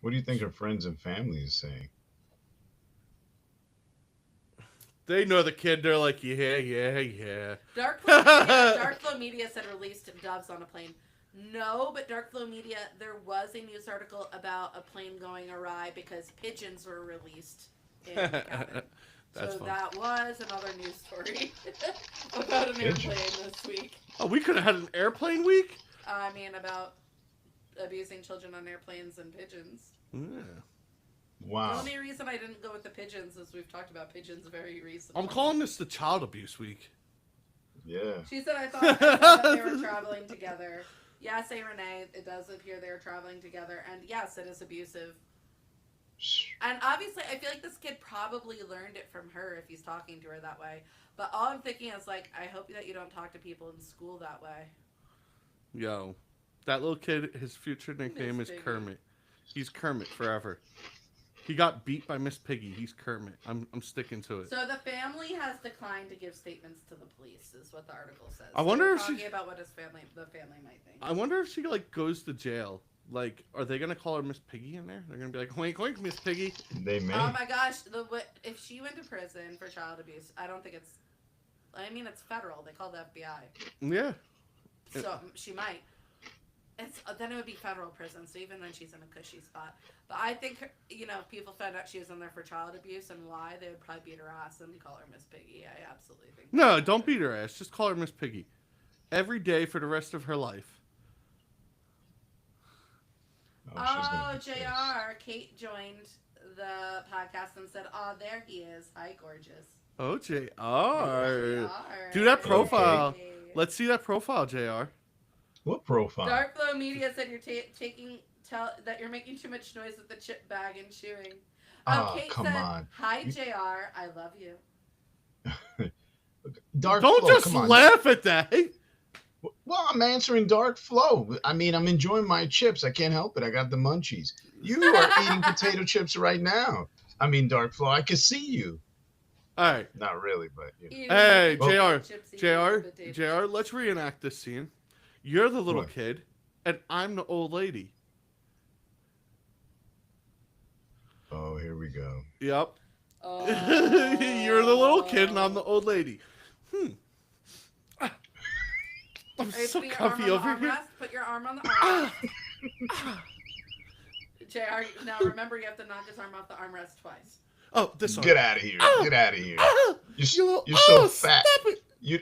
What do you think her friends and family is saying? they know the kid. They're like, yeah. Dark Flow Media said released doves on a plane. No, but Dark Flow Media, there was a news article about a plane going awry because pigeons were released in the cabin. That's So fun. that was another news story about an airplane this week. Oh, we could have had an airplane week? I mean, about abusing children on airplanes and pigeons. Yeah. The Wow. only reason I didn't go with the pigeons is we've talked about pigeons very recently. I'm calling this the child abuse week. Yeah. She said, I thought that they were traveling together. Yes, Renee, it does appear they're traveling together. And yes, it is abusive. And obviously, I feel like this kid probably learned it from her if he's talking to her that way. But all I'm thinking is, like, I hope that you don't talk to people in school that way. Yo, that little kid, his future nickname Miss is Piggy. Kermit. He's Kermit forever. He got beat by Miss Piggy. He's Kermit. I'm sticking to it. So the family has declined to give statements to the police, is what the article says. I wonder they're if she- talking about what the family might think. I wonder if she like goes to jail. Like, are they gonna call her Miss Piggy in there? They're gonna be like, "Wink, wink, Miss Piggy." They may. Oh my gosh, if she went to prison for child abuse, I don't think it's. I mean, it's federal. They call the FBI, Yeah. so she might. Then it would be federal prison. So even then, she's in a cushy spot. But I think if people found out she was in there for child abuse and why, they would probably beat her ass and call her Miss Piggy. I absolutely think. No, don't beat her ass. Just call her Miss Piggy. Every day for the rest of her life. she's gonna Oh, be pissed. JR, Kate joined the podcast and said, "Oh, there he is. Hi, gorgeous." Oh, JR. JR. Do that profile. Hey. Let's see that profile, JR. What profile? Dark Flow Media said you're that you're making too much noise with the chip bag and chewing. Oh, Kate come said, on. "Hi, JR. I love you." Dark Don't Flow, just come on. laugh at that. Well, I'm answering Dark Flow. I mean, I'm enjoying my chips. I can't help it. I got the munchies. You are eating potato chips right now. I mean, Dark Flow, I can see you. All right. Not really, but you know. Eating Hey, potato JR. chips, eating JR. potato JR. Let's reenact this scene. You're the little What? kid, and I'm the old lady. Oh, here we go. Yep. Oh. You're the little kid, and I'm the old lady. I'm Are you so putting your arm comfy on the over here. armrest? Put your arm on the armrest. JR, now remember you have to knock his arm off the armrest twice. Oh, this one. Get out of here. Get out of here. Ah, You're you so fat. Stop it. You're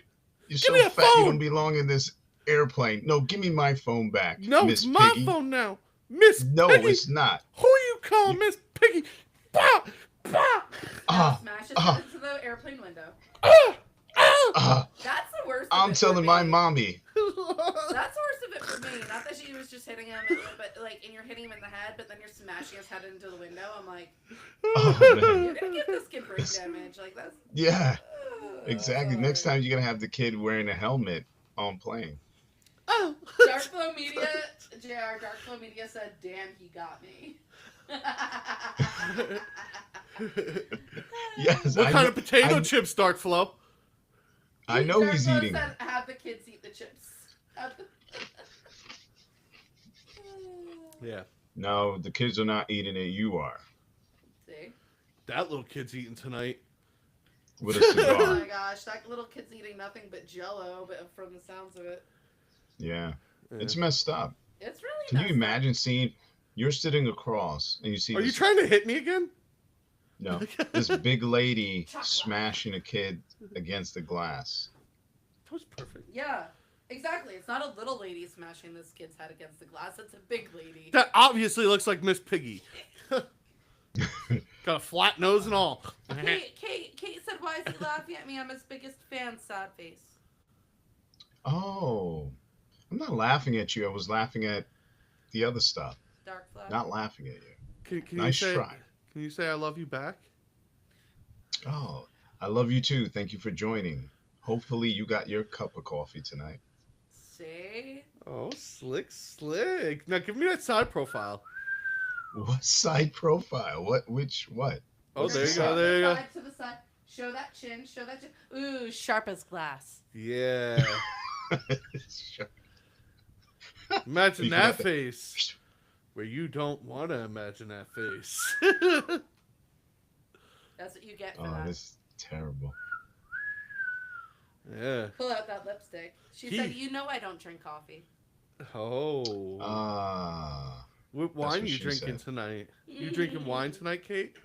Give so me a fat you phone. don't belong in this airplane. No, give me my phone back. No, Miss it's my Piggy. phone now. Miss No, Piggy. it's not. Who you call Miss Piggy? Bah! Bah! Now Ah, smash his ah. head into the airplane window. Ah! Ah! Ah, That's the worst. I'm of it telling for my me. mommy. That's the worst of it for me. Not that she was just hitting him, but and you're hitting him in the head, but then you're smashing his head into the window. I'm like, Oh, man. you're gonna give this kid brain damage. Like that's. Yeah, exactly. Ugh. Next time you're going to have the kid wearing a helmet on plane. Oh. Dark Flow Media, JR, Dark Flow Media said, "Damn, he got me." Yes. What kind of potato chips, Dark Flow? I know he's Dark Flow eating. said, have the kids eat the chips. Yeah. No, the kids are not eating it. You are. See? That little kid's eating tonight. With a Oh cigar. my gosh, that little kid's eating nothing but Jello, but from the sounds of it, Yeah. Yeah. It's messed up. it's really. Can you messed up. imagine seeing you're sitting across and you see Are you this, trying to hit me again? no, this big lady smashing a kid against the glass? That was perfect. Yeah, exactly. It's not a little lady smashing this kid's head against the glass. It's a big lady. That obviously looks like Miss Piggy. Got a flat nose and all. Kate said, "Why is he laughing at me? I'm his biggest fan." Sad face. Oh, I'm not laughing at you. I was laughing at the other stuff. Dark Flow. Not laughing at you. Can Nice you say, try. Can you say I love you back? Oh, I love you too. Thank you for joining. Hopefully you got your cup of coffee tonight. See? Oh, slick. Now give me that side profile. What side profile? What? Oh, What's there the you go. side? There you go. Side to the side. Show that chin. Show that chin. Ooh, sharp as glass. Yeah. Sure. Imagine You that forgot the- face. Where you don't want to imagine that face. That's what you get for Oh, that. this is terrible. Yeah. Pull out that lipstick. She said, "You know I don't drink coffee." Oh. Ah, What wine what you she drinking said. tonight? You drinking wine tonight, Kate?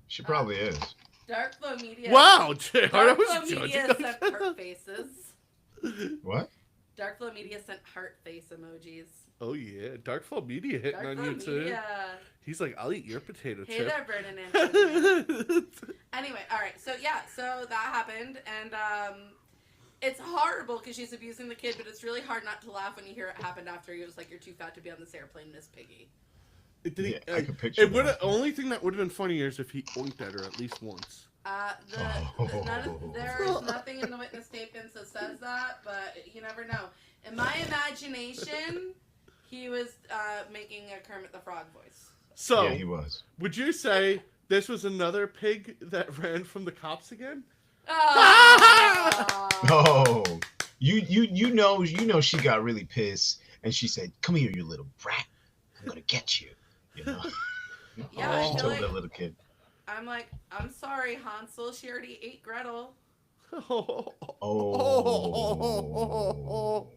she probably is. Dark Flow Media. Wow, JR, I Dark Flow was Media judging. sent heart faces. What? Dark Flow Media sent heart face emojis. Oh yeah, Dark Flow Media hitting Dark on Flow you too. Media. He's like, I'll eat your potato Hey chip. there, Brennan and Antonio. Anyway, all right. So yeah, so that happened, and it's horrible because she's abusing the kid, but it's really hard not to laugh when you hear it happened after. You're just like, "You're too fat to be on this airplane, Miss Piggy." It didn't. Yeah, I can picture It would. that. Only thing that would have been funnier is if he oinked at her at least once. There is nothing in the witness statements that says that, but you never know. In my imagination, he was making a Kermit the Frog voice. So, Yeah, he was. would you say this was another pig that ran from the cops again? Oh. Oh, you know she got really pissed and she said, "Come here, you little brat. I'm gonna get you." You know. Yeah, She I feel told like, the little kid. I'm like, I'm sorry, Hansel. She already ate Gretel. Oh.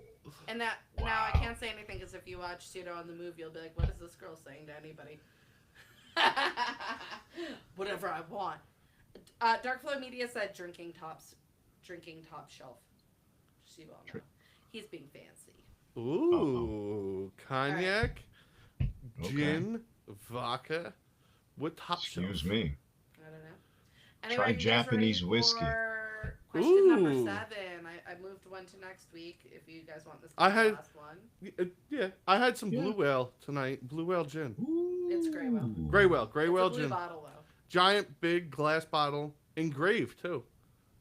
And now I can't say anything because if you watch Pseudo on the movie, you'll be like, what is this girl saying to anybody? Whatever I want. Dark Flow Media said drinking top shelf. She will know. He's being fancy. Ooh, cognac, Okay. gin, vodka. What top shelf? Excuse me. I don't know. Try you guys Japanese ready whiskey. for question number Ooh. 7. I moved one to next week. If you guys want this to I be had- the last one. Yeah, I had some Yeah. Blue Whale tonight. Blue Whale gin. It's Grey Whale. Grey Whale. It's Grey a Whale blue gin. bottle though. Giant, big glass bottle. Engraved, too.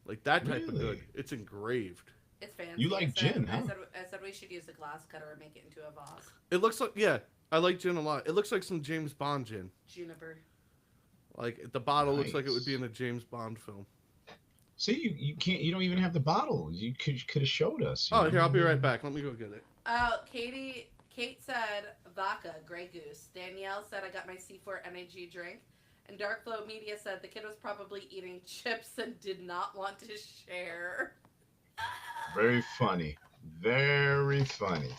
Like that type of Really? good. It's engraved. It's fancy. You like gin, huh? I said we should use a glass cutter and make it into a vase. It looks like, yeah, I like gin a lot. It looks like some James Bond gin. Juniper. Like, the bottle looks like it would Nice. be in a James Bond film. See, you can't. You don't even have the bottle. You could have showed us. you Oh, know? here, I'll be right back. Let me go get it. Kate said vodka, Grey Goose. Danielle said I got my C4 NAG drink. And Dark Flow Media said the kid was probably eating chips and did not want to share. Very funny. Very funny.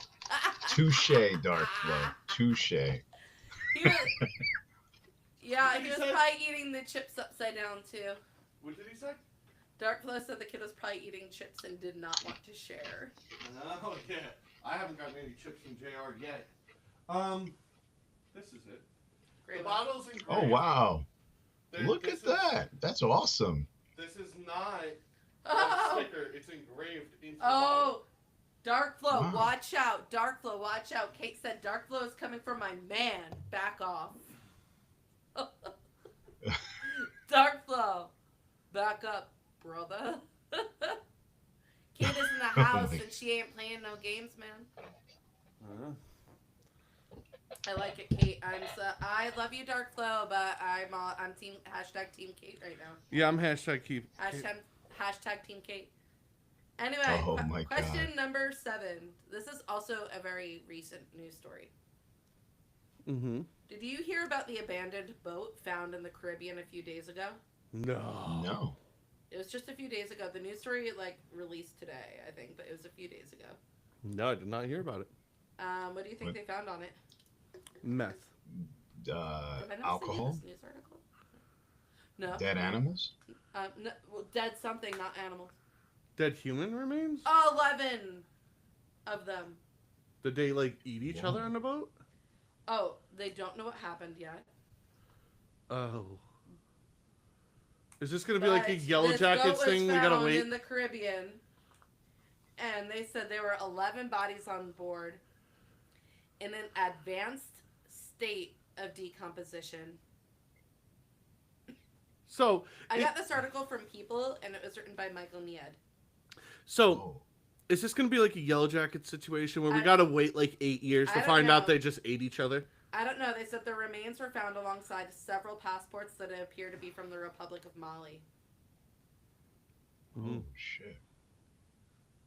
Touche, Dark Flow. Touche. He was, yeah, What did he he was say? probably eating the chips upside down too. What did he say? Dark Flow said the kid was probably eating chips and did not want to share. Oh, yeah. I haven't gotten any chips from JR yet. This is it. Great The one. bottle's engraved. Oh wow! Look This at that. That's awesome. This is not a Oh, sticker. It's engraved into the bottle. oh, Dark Flow, Wow. watch out. Dark Flow, watch out. Kate said Dark Flow is coming for my man. Back off. Dark Flow, back up, brother. Kate is in the house and she ain't playing no games, man. I like it, Kate. I love you, Dark Flow, but I'm team #Team Kate right now. Yeah, I'm hashtag keep. Hashtag Team Kate. Anyway, Oh my question God. number 7. This is also a very recent news story. Mm-hmm. Did you hear about the abandoned boat found in the Caribbean a few days ago? No. No. It was just a few days ago. The news story released today, I think, but it was a few days ago. No, I did not hear about it. What do you think they found on it? Meth. Did I not Alcohol? see this news article? No. Dead animals? No, well, dead something, not animals. Dead human remains? 11 of them. Did they eat each other on the boat? Oh, they don't know what happened yet. Oh. Is this gonna be like a Yellow Jackets thing? We gotta wait. In the Caribbean, and they said there were 11 bodies on board in an advanced state of decomposition. So I got this article from People, and it was written by Michael Nied. So, is this gonna be like a Yellow Jackets situation where we gotta wait 8 years to find out they just ate each other? I don't know. They said the remains were found alongside several passports that appear to be from the Republic of Mali. Oh, shit.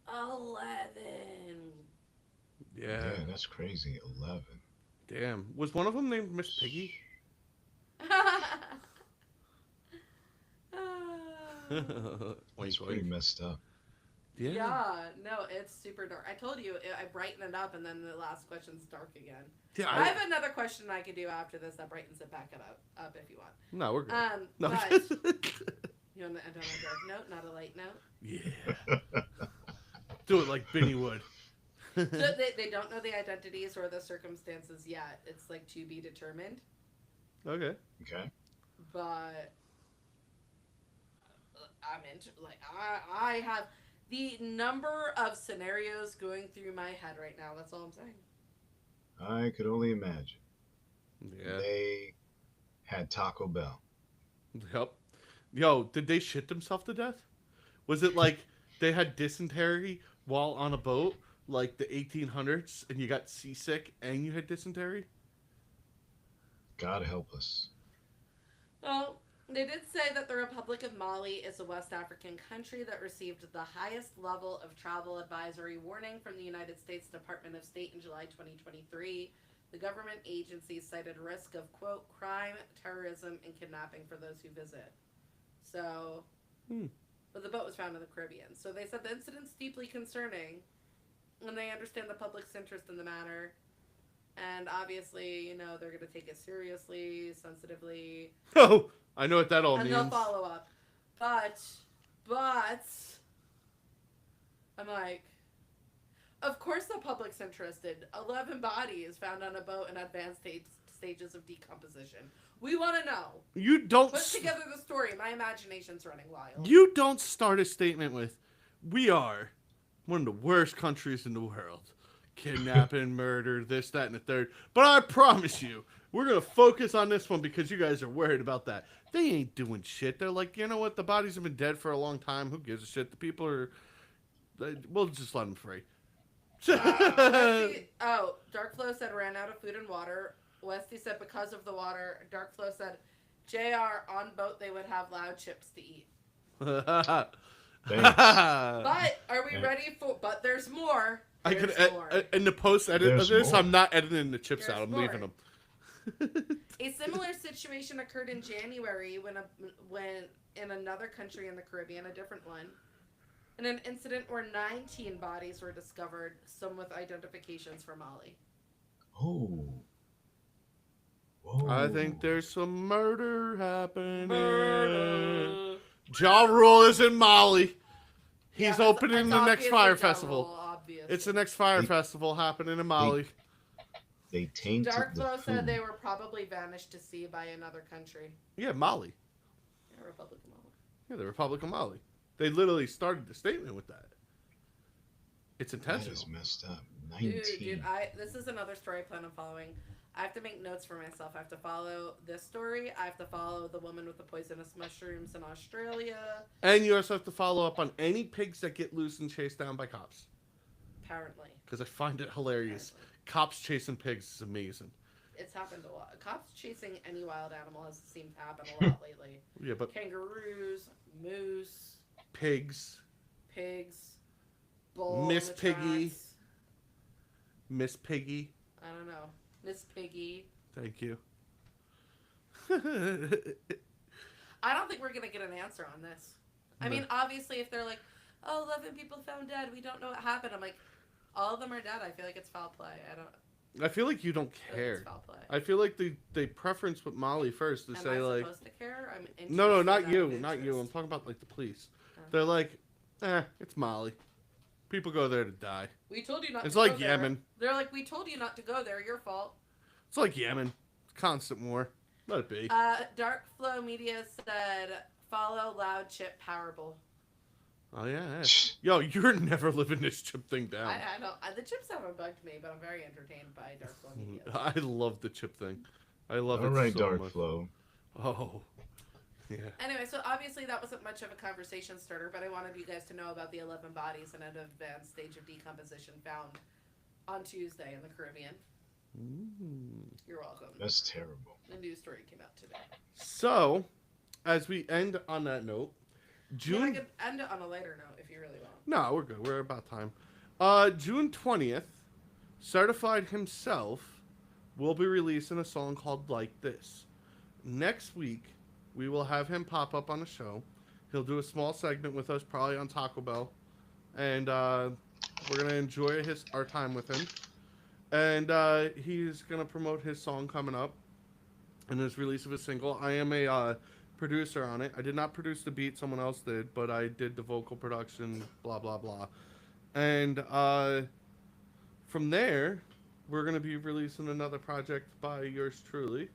11. Yeah, that's crazy. 11. Damn. Was one of them named Miss Piggy? It's pretty messed up. Yeah, no, it's super dark. I told you, I brighten it up, and then the last question's dark again. Yeah, I have another question I could do after this that brightens it back up if you want. No, we're good. No. But, you want to end on a dark note, not a light note? Yeah. Do it like Benny would. So they don't know the identities or the circumstances yet. It's to be determined. Okay. Okay. But I'm into I have the number of scenarios going through my head right now. That's all I'm saying. I could only imagine. Yeah. They had Taco Bell. Yep. Yo, did they shit themselves to death? Was it they had dysentery while on a boat, like the 1800s, and you got seasick and you had dysentery? God help us. Well, they did say that the Republic of Mali is a West African country that received the highest level of travel advisory warning from the United States Department of State in July 2023. The government agency cited risk of, quote, crime, terrorism, and kidnapping for those who visit. So, but the boat was found in the Caribbean. So they said the incident's deeply concerning, and they understand the public's interest in the matter. And obviously, they're going to take it seriously, sensitively. Oh, I know what that all means. And they'll follow up. But, I'm like, of course the public's interested. 11 bodies found on a boat in advanced stages of decomposition. We want to know. You don't... Put together the story. My imagination's running wild. You don't start a statement with, we are one of the worst countries in the world. Kidnapping, murder, this, that, and the third. But I promise you, we're going to focus on this one because you guys are worried about that. They ain't doing shit. They're like, you know what? The bodies have been dead for a long time. Who gives a shit? The people are... We'll just let them free. Dark Flow said ran out of food and water. Westy said because of the water. Dark Flow said, JR, on boat they would have loud chips to eat. Thanks. But are we ready for... But there's more. I could in the post edit of this, more. I'm not editing the chips out. I'm leaving them. A similar situation occurred in January when in another country in the Caribbean, a different one, in an incident where 19 bodies were discovered, some with identifications for Mali. Oh. Whoa. I think there's some murder happening. Ja Rule is in Mali. He's opening the next fire festival. It's the next fire festival happening in Mali. They tainted Dark Flow the said food. they were probably vanished to sea by another country. Yeah, Mali. Yeah, Republic of Mali. Yeah, the Republic of Mali. They literally started the statement with that. It's intentional. That is messed up. 19. Dude, this is another story I plan on following. I have to make notes for myself. I have to follow this story. I have to follow the woman with the poisonous mushrooms in Australia. And you also have to follow up on any pigs that get loose and chased down by cops. Apparently. Because I find it hilarious. Cops chasing pigs is amazing. It's happened a lot. Cops chasing any wild animal has seemed to happen a lot lately. Yeah, but Kangaroos, moose, pigs, bull Miss in the Piggy. tracks. Miss Piggy. I don't know. Miss Piggy. Thank you. I don't think we're going to get an answer on this. I mean, obviously, if they're like, oh, 11 people found dead, we don't know what happened. I'm like, all of them are dead. I feel like it's foul play. I feel like you don't I feel like care. it's foul play. I feel like they preference with Molly first to Am say I like, supposed to care? I'm no, interested not out you, of not you. I'm interest. talking about like the police. Oh. They're like, it's Molly. People go there to die. We told you not It's to like go there. Yemen. They're like, we told you not to go there. Your fault. It's like Yemen. Constant war. Let it be. Dark Flow Media said, follow Loud Chip Powerball. Oh yeah. Yo, you're never living this chip thing down. I know. The chips haven't bugged me, but I'm very entertained by Dark Flow Media. I love the chip thing. I love it All right, so Dark much. Flow. Oh. Yeah. Anyway, so obviously that wasn't much of a conversation starter, but I wanted you guys to know about the 11 bodies in an advanced stage of decomposition found on Tuesday in the Caribbean. You're welcome. That's terrible. The news story came out today. So, as we end on that note, I could end it on a lighter note if you really want. No, we're good. We're about time. June 20th, Certified himself will be releasing a song called Like This. Next week, we will have him pop up on the show. He'll do a small segment with us, probably on Taco Bell. And we're going to enjoy our time with him. And he's going to promote his song coming up and his release of his single. I am a producer on it. I did not produce the beat, someone else did, but I did the vocal production, blah, blah, blah. And from there, we're going to be releasing another project by yours truly.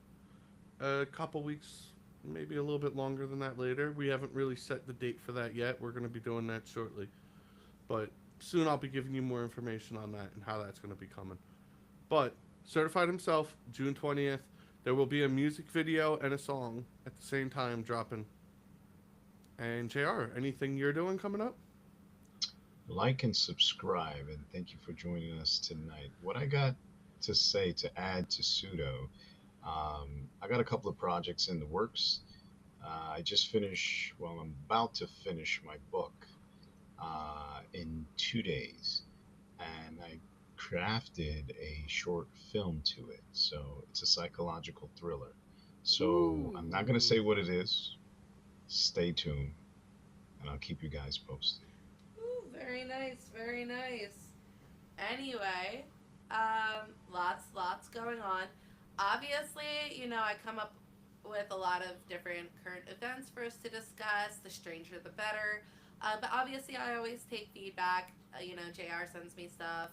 A couple weeks, maybe a little bit longer than that later. We haven't really set the date for that yet. We're going to be doing that shortly. But soon I'll be giving you more information on that and how that's going to be coming. But Certified himself, June 20th. There will be a music video and a song at the same time dropping. And JR, anything you're doing coming up? Like and subscribe, and thank you for joining us tonight. What I got to say to add to Pseudo, I got a couple of projects in the works. I'm about to finish my book in 2 days, and I crafted a short film to it. So it's a psychological thriller. So Ooh. I'm not going to say what it is. Stay tuned, and I'll keep you guys posted. Ooh, very nice, very nice. Anyway, lots going on. Obviously, I come up with a lot of different current events for us to discuss. The stranger, the better. But obviously, I always take feedback. JR sends me stuff.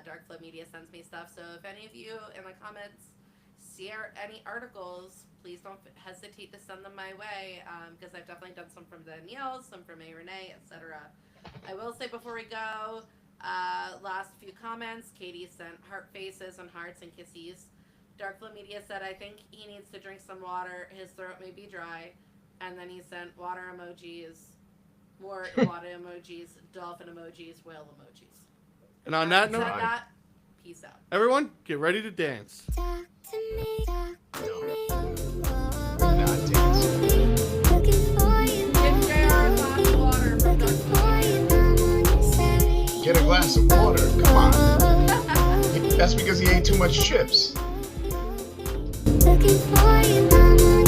Dark Flow Media sends me stuff. So if any of you in the comments see any articles, please don't hesitate to send them my way, because I've definitely done some from Danielle, some from A. Renee, etc. I will say before we go, last few comments, Katie sent heart faces and hearts and kisses. Dark Flow Media said, I think he needs to drink some water. His throat may be dry. And then he sent water emojis, more water emojis, dolphin emojis, whale emojis. And on that Said note, that, peace out. everyone, get ready to dance. Not dancing. Get JR a glass of water from Dark Flow Media. Get a glass of water. Come on. That's because he ate too much chips. Looking for you, mama.